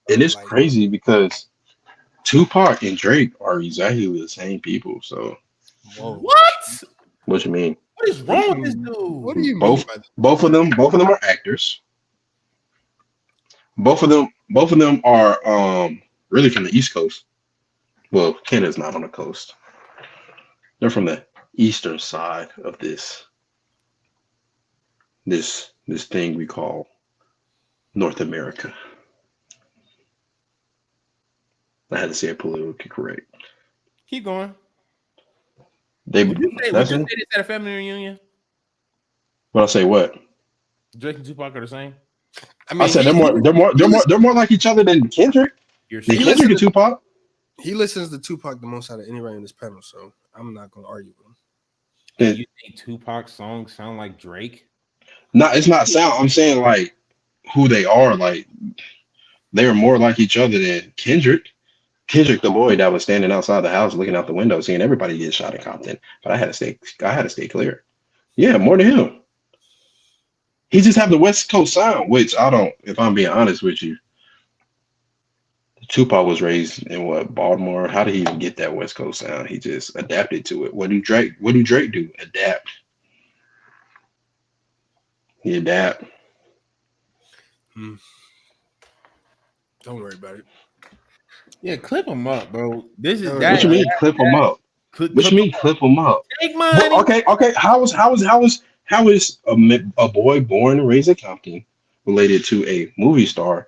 And it's crazy because Tupac and Drake are exactly the same people. So, What? What you mean? What is wrong with this dude? What do you Both mean by that? both of them are actors. Both of them are really from the East Coast. Well, Canada's not on the coast. They're from the eastern side of this thing we call North America. I had to say it politically correct. Keep going. Would you say this at a family reunion? When I say what? Drake and Tupac are the same. I said they're more like each other than Kendrick. Kendrick and Tupac. He listens to Tupac the most out of anybody in this panel, so I'm not gonna argue with him. You think Tupac's songs sound like Drake? No, it's not sound. I'm saying like who they are. Like they're more like each other than Kendrick. Kendrick, the boy that was standing outside the house looking out the window, seeing everybody get shot in Compton. But I had to stay clear. Yeah, more than him. He just have the West Coast sound, which I don't. If I'm being honest with you, Tupac was raised in Baltimore. How did he even get that West Coast sound? He just adapted to it. What do Drake do? Adapt. He adapt. Don't worry about it. Yeah, clip him up, bro. This is What you mean clip him up? What you mean clip him up? Take money. Okay. How how is a boy born and raised in Compton related to a movie star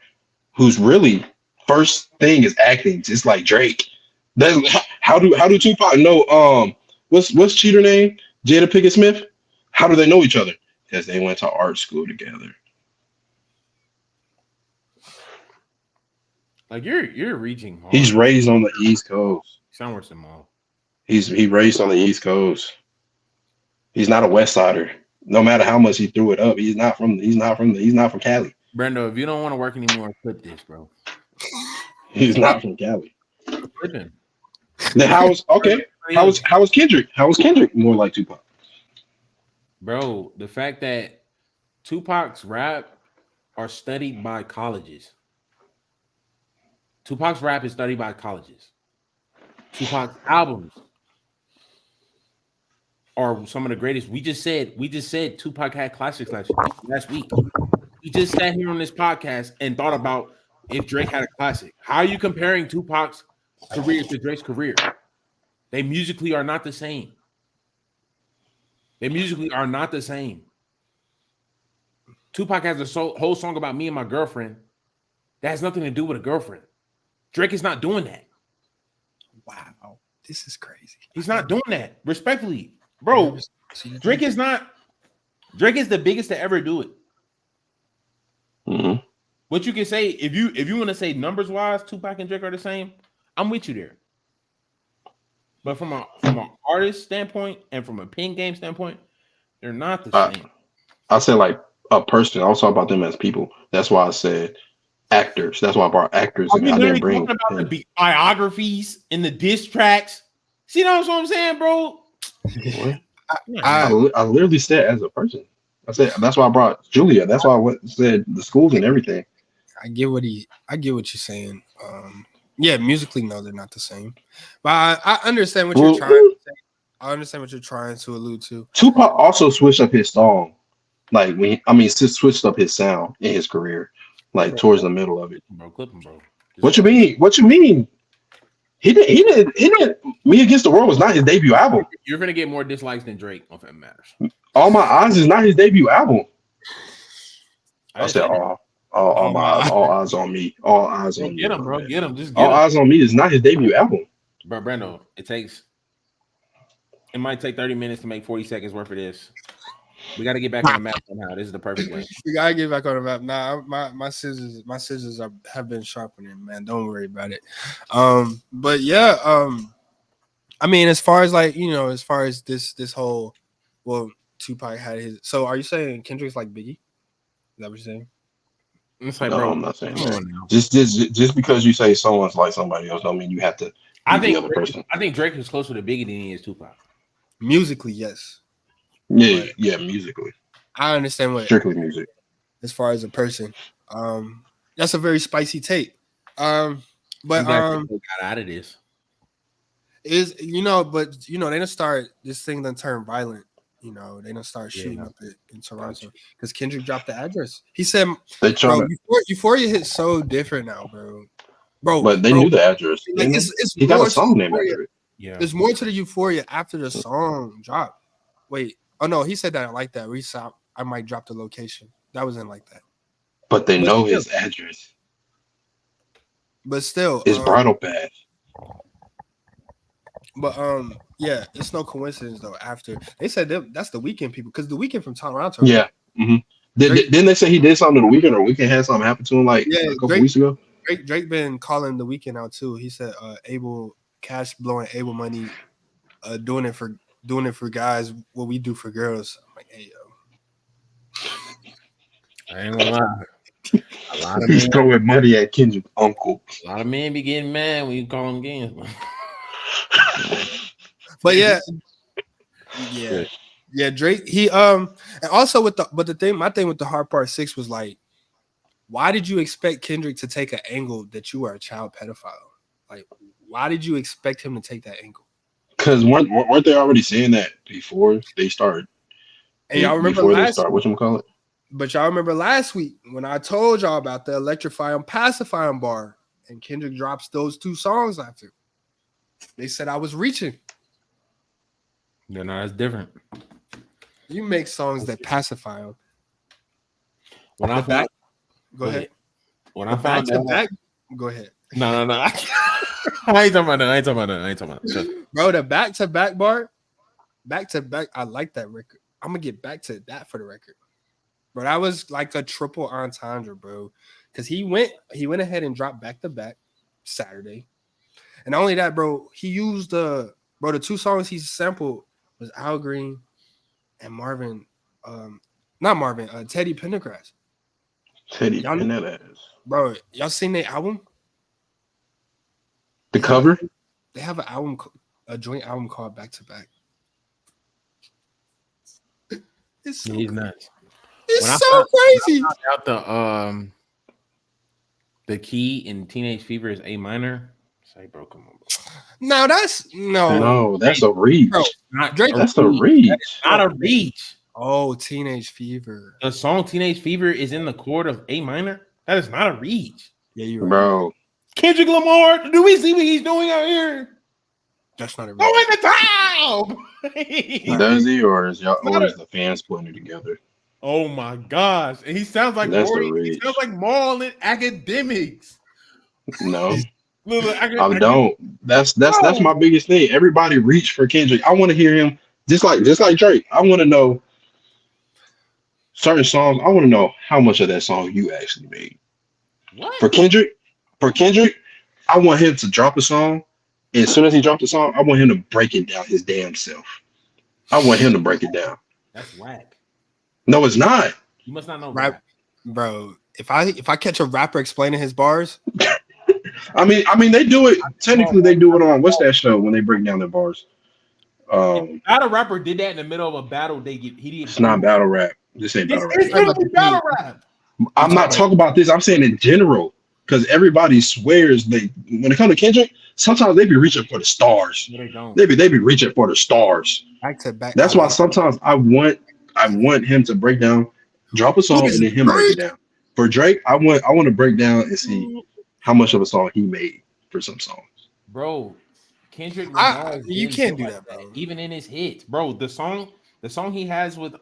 whose really first thing is acting, just like Drake? That's, how do Tupac know what's cheater name? Jada Pinkett Smith? How do they know each other? Because they went to art school together. Like you're reaching hard. He's raised on the East Coast. Sound worse than Maul. He raised on the East Coast. He's not a West Sider. No matter how much he threw it up, he's not from Cali. Brendo, if you don't want to work anymore, quit this, bro. He's not from Cali. Quit. Then how was Kendrick? How was Kendrick more like Tupac? Bro, the fact that Tupac's rap are studied by colleges. Tupac's rap is studied by colleges. Tupac's albums are some of the greatest. We just said Tupac had classics last week. We just sat here on this podcast and thought about if Drake had a classic. How are you comparing Tupac's career to Drake's career? They musically are not the same. Tupac has a whole song about me and my girlfriend that has nothing to do with a girlfriend. Drake is not doing that. Wow, this is crazy. He's not doing that. Respectfully, bro. Drake is the biggest to ever do it. Mm-hmm. What you can say, if you want to say numbers wise, Tupac and Drake are the same, I'm with you there. But from an artist standpoint and from a pin game standpoint, they're not the same. I said like a person. I was talking about them as people. That's why I said actors. That's why I brought actors. I didn't bring talking about the biographies and the diss tracks. See what I'm saying, bro? I literally said as a person. I said that's why I brought Julia. That's why I said the schools and everything. I get what you're saying. Yeah, musically, no, they're not the same. But I understand what you're trying to say. I understand what you're trying to allude to. Tupac also switched up his song, like switched up his sound in his career, like towards the middle of it. Bro, clip him, bro. What you mean? What you mean? He did. Me Against the World was not his debut album. You're gonna get more dislikes than Drake on Family Matters. All My Eyes is not his debut album. I said all my eyes, all eyes on me, all eyes on me. Get him, bro. Get him. Just get all him. Eyes on Me is not his debut album. Bro, Brendo, it might take 30 minutes to make 40 seconds worth of this. We got to get back on the map somehow. This is the perfect way. We gotta get back on the map. Nah, my scissors have been sharpening, man. Don't worry about it. But yeah, I mean, as far as this whole, well, Tupac had his. So, are you saying Kendrick's like Biggie? Is that what you're saying? It's like, No, bro, I'm not saying that. Just because you say someone's like somebody else, don't mean you have to. I think Drake is closer to Biggie than he is Tupac. Musically, yes. Yeah, musically. I understand what strictly music. As far as a person, that's a very spicy take. But got out of this is they don't start this thing then turn violent. They don't start shooting up in Toronto because Kendrick dropped the address. He said, Euphoria hit so different now, bro. But they knew the address. Like, he got a song named after it. Yeah, there's more to the Euphoria after the song dropped. Wait, oh no, he said that like that. I might drop the location. That wasn't like that. But they know his address. But still, it's bridal path. But yeah, it's no coincidence though. After they said that's the Weeknd people because the Weeknd from Toronto. Yeah. Mm-hmm. Didn't they say he did something to the Weeknd or Weeknd had something happen to him a couple weeks ago? Drake been calling the Weeknd out too. He said Abel cash blowing Abel money, doing it for guys what we do for girls. I'm like, hey yo, I ain't gonna lie. A lot of He's throwing money at Kendrick's uncle. A lot of men be getting mad when you call them games. But yeah, Drake. He and also my thing with the hard part 6 was like, why did you expect Kendrick to take an angle that you are a child pedophile? Like, why did you expect him to take that angle? Because weren't they already saying that before they started? And y'all remember whatchamacallit? But y'all remember last week when I told y'all about the electrify and pacify bar, and Kendrick drops those 2 songs after. They said I was reaching. No, it's different. You make songs that pacify them. When I found, Go ahead. when The I found back to out, back. Go ahead, no. I ain't talking about that. I ain't talking about that. bro. The back to back bar, back to back. I like that record. I'm gonna get back to that for the record, bro. That was like a triple entendre, bro. Because he went ahead and dropped back to back Saturday, and not only that, bro. He used the 2 songs he sampled was Al Green and Marvin, not Marvin, Teddy Pendergrass. Teddy Y'all- Pendergrass. Bro, y'all seen their album? The cover? They have an album, a joint album called Back to Back. It's so He's nuts. It's When I so found- crazy. Out the key in Teenage Fever is A minor. Say, bro, come on, bro. No, that's no. No, that's a reach. Bro, Not Drake- That's a reach. Not a reach. Oh, Teenage Fever. The song Teenage Fever is in the chord of A minor. That is not a reach. Yeah, you're right. Bro. Kendrick Lamar, do we see what he's doing out here? That's not a Go real. in the towel. Does he or is y'all Not or a- is the fans putting it together? Oh my gosh. And he sounds like That's the Rory. He reach. sounds like Maul in academics. No. Look, I don't. That's my biggest thing. Everybody reach for Kendrick. I want to hear him just like Drake. I want to know certain songs. I want to know how much of that song you actually made. What? For Kendrick, I want him to drop a song. And as soon as he dropped the song, I want him to break it down his damn self. I want him to break it down. That's whack. No, it's not. You must not know Rap, rap. bro. If I catch a rapper explaining his bars, I mean, they do it. Technically, they do it on what's that show when they break down their bars. Not a rapper did that in the middle of a battle. He did. It's not battle rap. This ain't battle rap. It's literally battle rap. I'm not talking about this. I'm saying in general, because everybody swears when it comes to Kendrick, sometimes they be reaching for the stars. No, they don't. They be reaching for the stars. back to back. That's why sometimes I want him to break down, drop a song, and then him break it down. For Drake, I want to break down and see how much of a song he made for some songs. Bro, Kendrick Lamar is you really can't good do like that, bro. Even in his hits, bro. The song he has with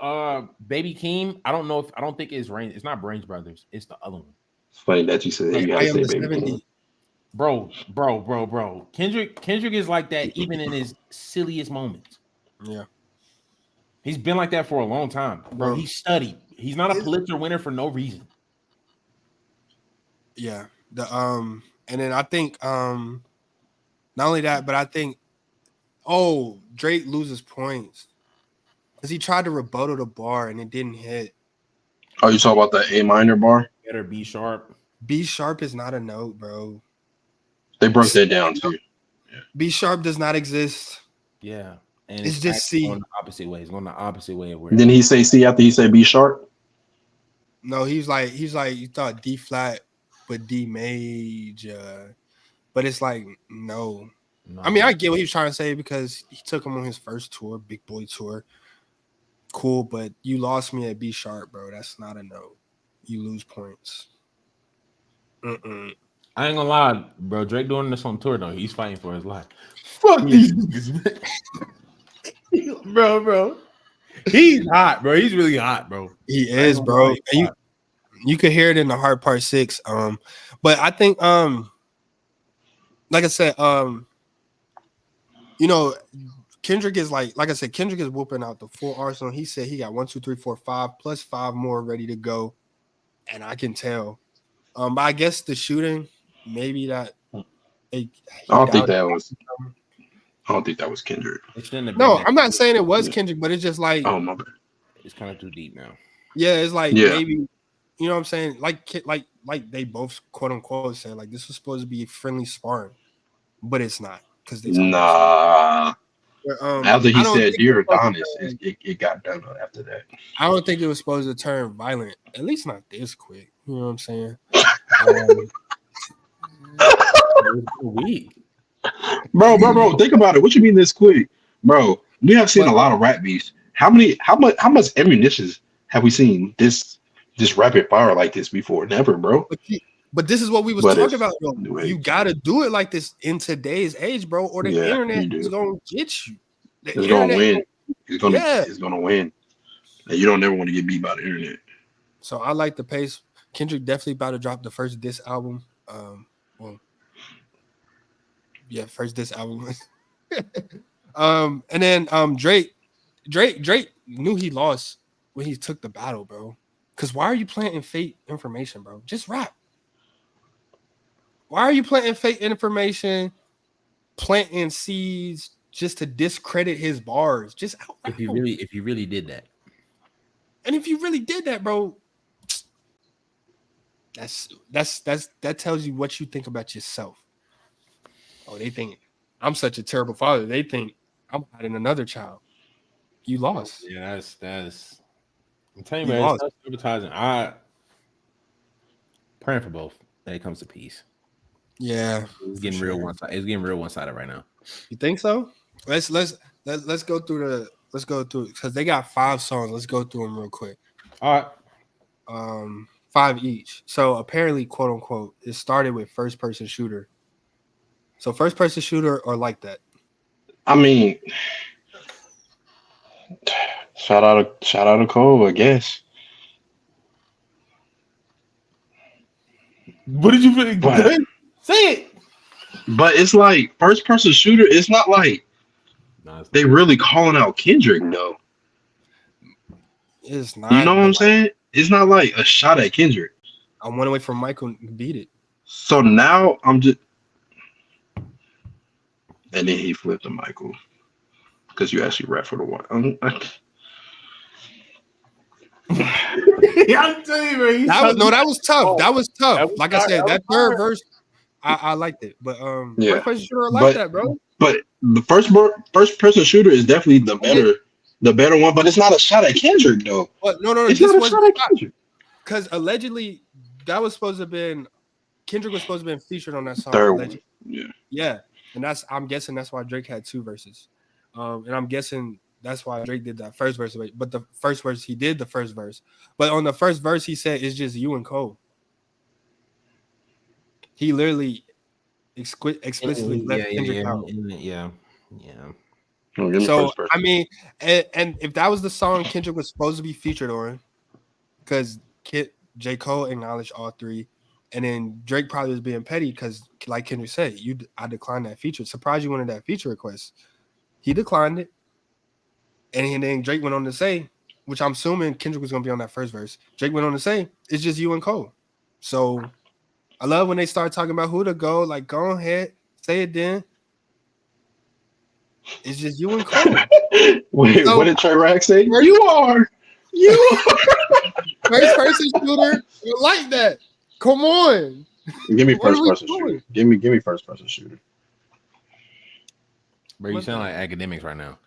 Baby Keem, I don't think it's Range. It's not Range Brothers. It's the other one. It's funny that you said you I gotta am say the baby. 70. Bro. Kendrick is like that even in his silliest moments. Yeah. He's been like that for a long time, bro. He studied. He's not a Pulitzer winner for no reason. Yeah. And then I think not only that, but I think Drake loses points because he tried to rebuttal the bar and it didn't hit. Oh, you talking about the A minor bar? Better be sharp. B sharp is not a note, bro. They broke that down too. B sharp does not exist. Yeah. And It's just C. going the opposite way. It's going the opposite way of where Didn't he say C after he said B sharp? No, he's like you thought D flat, but D major. But it's like no. I mean, I get what he was trying to say because he took him on his first tour, Big Boy tour. Cool, but you lost me at B sharp, bro. That's not a no. You lose points. I ain't gonna lie, bro. Drake doing this on tour though. He's fighting for his life. Fuck these niggas, man. bro. He's hot, bro. He's really hot, bro. He is, bro. And you could hear it in the Hard Part 6. But I think like I said, Kendrick is like I said, Kendrick is whooping out the full arsenal. He said he got 1, 2, 3, 4, 5 plus 5 more ready to go. And I can tell. But I guess the shooting, maybe that I don't think that was Kendrick. No, I'm not saying it was Kendrick, but it's just like my bad. It's kind of too deep now. yeah, it's like Yeah. maybe you know what I'm saying? Like they both quote unquote saying like this was supposed to be friendly sparring, but it's not because they Nah. But, After he I don't said think Dear it was supposed Adonis, to it got done after that. I don't think it was supposed to turn violent. At least not this quick. You know what I'm saying? Weak. Bro, think about it. What you mean this quick? Bro, we have seen a lot of rap beefs. How much ammunition have we seen this rapid fire like this before? Never, bro. But this is what we was But talking it's about. Bro. new You age. gotta do it like this in today's age, bro, or the Yeah, internet you do. is gonna get you. The It's gonna internet- win. Yeah. It's gonna win. And you don't never want to get beat by the internet. So I like the pace. Kendrick definitely about to drop the first diss album. First diss album. And then Drake knew he lost when he took the battle, bro. Because why are you planting fake information, bro? Just rap. Why are you planting fake information, planting seeds just to discredit his bars? Just out. If you really did that. And if you really did that, bro, that tells you what you think about yourself. Oh, they think I'm such a terrible father. They think I'm having another child. You lost. Yeah, that's. I'm telling You you, man, lost. it's advertising. I praying for both when it comes to peace. Yeah, It's getting real one side. It's getting real one sided right now. You think so? Let's go through because they got 5 songs. Let's go through them real quick. All right. 5 each. So apparently, quote unquote, it started with first person shooter. So first person shooter or like that. I mean, shout out to Cole, I guess. What did you think? Say it. But it's like first person shooter. It's not like they really calling out Kendrick though. It's not. You know what I'm saying? It's not like a shot at Kendrick. I went away from Michael and beat it. So now I'm just, and then he flipped to Michael because you actually rap for the one. Yeah, I'm telling you, man. That was tough. Oh, that was tough. that was Like I hard. said, That that was third hard. verse, I liked it. But Yeah. first person shooter, I like that, bro. But the first person shooter is definitely the better one. But it's not a shot at Kendrick though. But no, It's this not a was shot at Kendrick. because allegedly that was supposed to have been Kendrick was supposed to have been featured on that song. Third Allegedly. one. Yeah, and I'm guessing that's why Drake had 2 verses, and I'm guessing that's why Drake did that first verse. But the first verse he did the first verse, but on the first verse he said it's just you and Cole. He literally explicitly left Kendrick out. Yeah. Oh, So I mean, and if that was the song Kendrick was supposed to be featured on, because J. Cole acknowledged all 3. And then Drake probably was being petty because, like Kendrick said, I declined that feature. Surprised you wanted that feature request. He declined it. And then Drake went on to say, which I'm assuming Kendrick was going to be on that first verse. Drake went on to say, it's just you and Cole. So I love when they start talking about who to go. Like, go ahead, say it then. It's just you and Cole. Wait, So, what did Trey Rack say? You are. First person shooter. You like that. Come on. Give me What are first we person doing? shooter. Give me first person shooter. Bro, you sound like academics right now.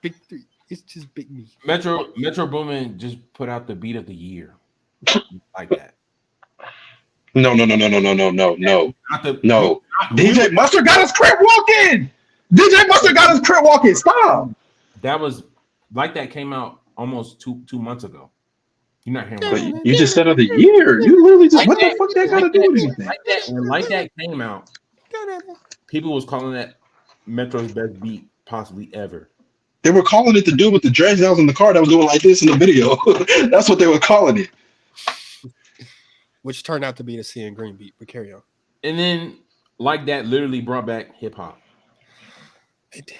Big 3. It's just big me. Metro Boomin just put out the beat of the year. Like that. No. DJ Mustard got his crib walking. DJ Mustard got his crib walking. Stop. That was like that came out almost two months ago. You're not hearing But what you just said of the year. You literally just what the fuck that got to do with anything? like that came out. People was calling that Metro's best beat possibly ever. They were calling it the dude with the dreads that was in the car that was doing like this in the video. That's what they were calling it. Which turned out to be the C and Green beat, but carry on. And then like that literally brought back hip hop. It did.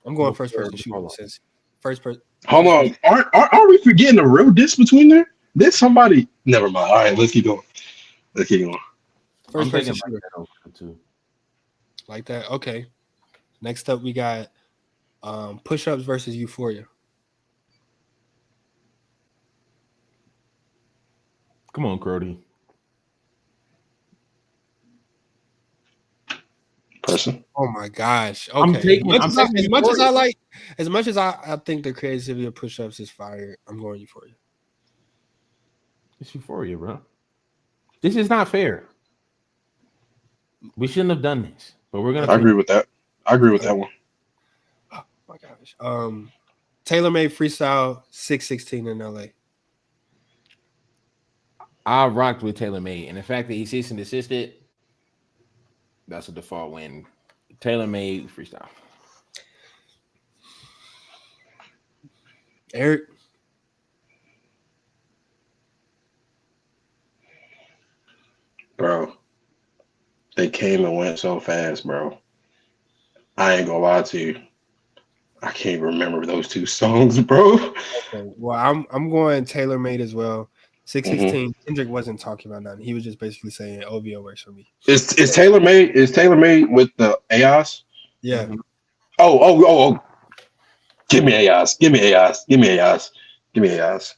I'm going first person shooter since first person. Hold on. Aren't we forgetting the real diss between there? There's somebody. Never mind. All right, let's keep going. First person shooter. Too. Like that. Okay. Next up, we got push-ups versus Euphoria. Come on, Crody. Person. Oh my gosh. Okay. As much as I think the creativity of push-ups is fire, I'm going Euphoria. It's Euphoria, bro. This is not fair. We shouldn't have done this, but we're gonna. I agree with that. I agree with that one. Oh my gosh. Taylor made freestyle 616 in LA. I rocked with Taylor Made, and the fact that he ceased and desisted, that's a default win. Taylor Made freestyle. Eric, Bro, they came and went so fast, bro. I ain't gonna lie to you. I can't remember those two songs, bro. Okay. Well, I'm going Tailor Made as well. 616. Mm-hmm. Kendrick wasn't talking about nothing. He was just basically saying OVO works for me. Is Tailor Made with the AIs? Yeah. Mhm. Oh. Give me AIs. Give me AIs. Give me AIs. Give me AIs.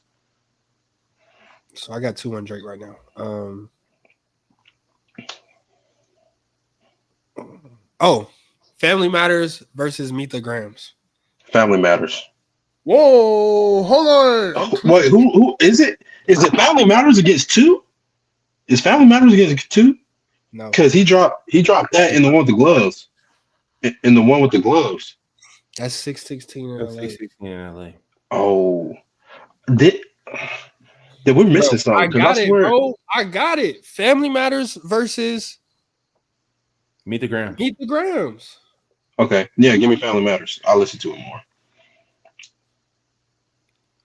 So I got 2 on Drake right now. Family Matters versus Meet the Grams. Family Matters. Whoa, hold on. Wait, who is it? Is it Family Matters against 2? Is Family Matters against 2? No, Because he dropped that in the one with the gloves. In the one with the gloves. that's 616 in LA. 616 in LA. Oh, did we miss this song? I got I it, swear, bro. I got it. Family Matters versus Meet the Gram. Meet the Grams. Okay, yeah, give me Family Matters. I'll listen to it more.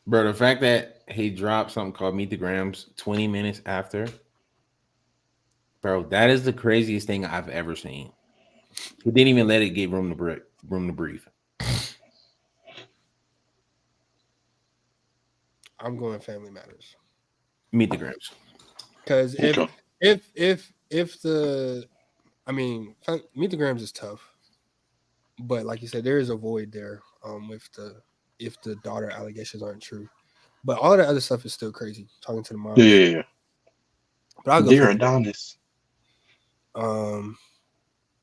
Bro, the fact that he dropped something called Meet the Grams 20 minutes after, bro, that is the craziest thing I've ever seen. He didn't even let it get room to breathe. I'm going Family Matters. Meet the Grams. Because Okay. if the, I mean, Meet the Grams is tough, but like you said, there is a void there. If the daughter allegations aren't true, but all the other stuff is still crazy. Talking to the mom. Yeah. But I'll go. Dear Family. Adonis.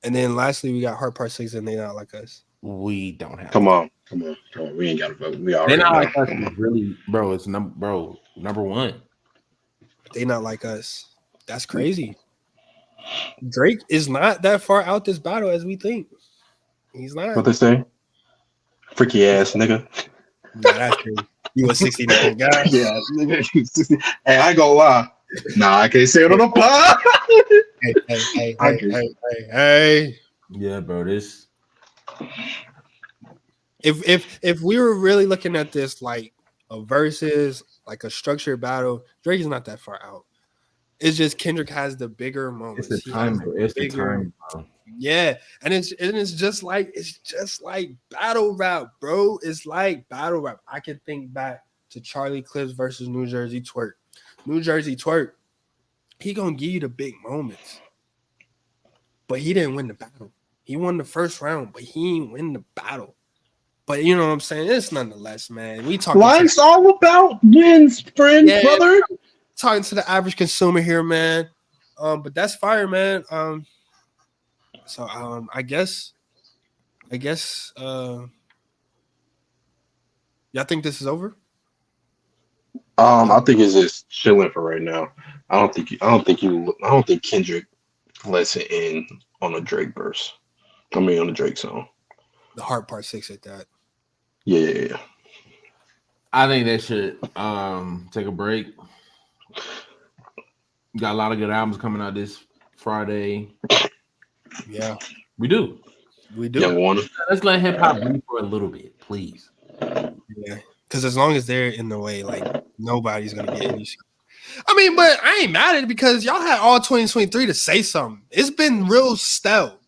And then lastly, we got Heart Part 6 and They Not Like Us. We don't have. Come on. We ain't got to vote. We already They Not know. Like Us is really, bro. It's number one. They Not Like Us. That's crazy. Drake is not that far out this battle as we think. He's not. What they say? Freaky ass nigga. Nah, that's crazy. You a 60 nigga guy? Yeah, nigga. Hey, I ain't gonna lie. Nah, I can't say it on the pod. Hey. Yeah, bro. This. If we were really looking at this like a versus, like a structured battle, Drake is not that far out. It's just Kendrick has the bigger moments. It's the time, bro. It's the time, bro. Yeah, and it's just like battle rap, bro. It's like battle rap. I can think back to Charlie Clips versus New Jersey Twerk. New Jersey Twerk, he gonna give you the big moments, but he didn't win the battle. He won the first round, but he ain't win the battle. But you know what I'm saying? It's nonetheless, man. We talking. Life's all about wins, brother. Talking to the average consumer here, man. But that's fire, man. So I guess y'all think this is over? I think it's just chilling for right now. I don't think Kendrick lets it in on a Drake verse. I mean on a Drake song. The Heart Part 6 at that. Yeah. I think they should take a break. Got a lot of good albums coming out this Friday. Yeah, we do. Young Warner. Let's let hip hop breathe for a little bit, please. Yeah, because as long as they're in the way, like nobody's gonna get any. I mean, but I ain't mad at it because y'all had all 2023 to say something. It's been real stout.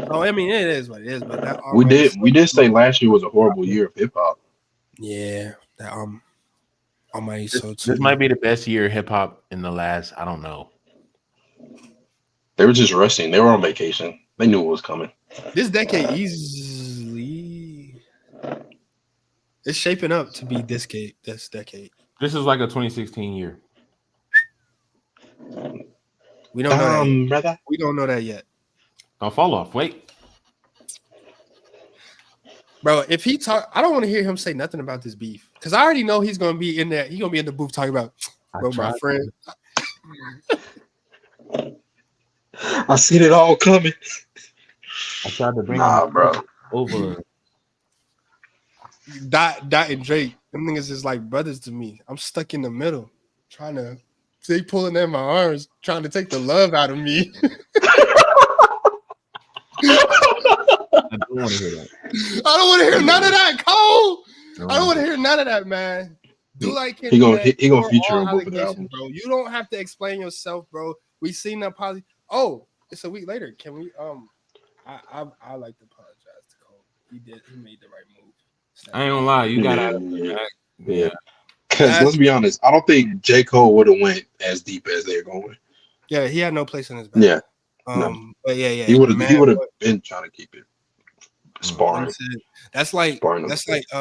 Oh, I mean, it is what it is. But that we did say last year was a horrible year of hip hop. Yeah, that almighty so too. This might be the best year of hip hop in the last. I don't know. They were just resting. They were on vacation. They knew what was coming. This decade easily, it's shaping up to be this decade. This is like a 2016 year. We don't know that yet. Brother. We don't know that yet. I'll fall off. Wait. Bro, if he talk, I don't want to hear him say nothing about this beef because I already know he's gonna be in there. He's gonna be in the booth talking about, bro, my friend. I seen it all coming. I tried to bring him bro. over. Dot and Drake, them niggas is like brothers to me. I'm stuck in the middle, they pulling at my arms, trying to take the love out of me. I don't want to hear that. I don't want to hear none of that, Cole. I don't want to hear none of that, man. Do like he gonna feature him, bro. You don't have to explain yourself, bro. We seen the apology. Oh, it's a week later. Can we? I like to apologize to Cole. He made the right move. I ain't gonna lie, you gotta. Yeah. Because let's be honest, I don't think J. Cole would have went as deep as they're going. Yeah, he had no place in his bag. Yeah. But yeah. He would have been trying to keep it sparring. That's like niggas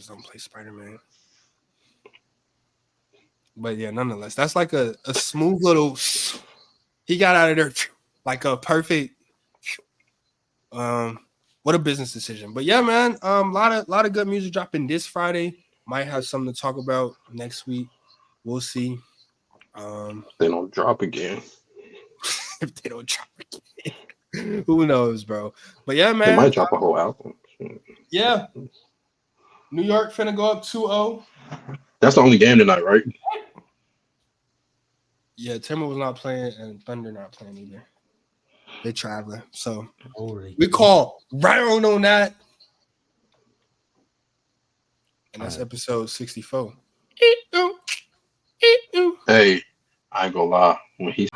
don't play Spider-Man. But yeah, nonetheless, that's like a smooth little. He got out of there like a perfect. What a business decision. But yeah, man, lot of good music dropping this Friday. Might have something to talk about next week. We'll see. They don't drop again. If they don't drop again, who knows, bro? But yeah, man, they might drop a whole album. Yeah, New York finna go up 2-0. That's the only game tonight, right? Yeah, Timberwolves not playing and Thunder not playing either. They traveling, so we call round on that, and that's episode 64. Hey, I ain't gonna lie. When he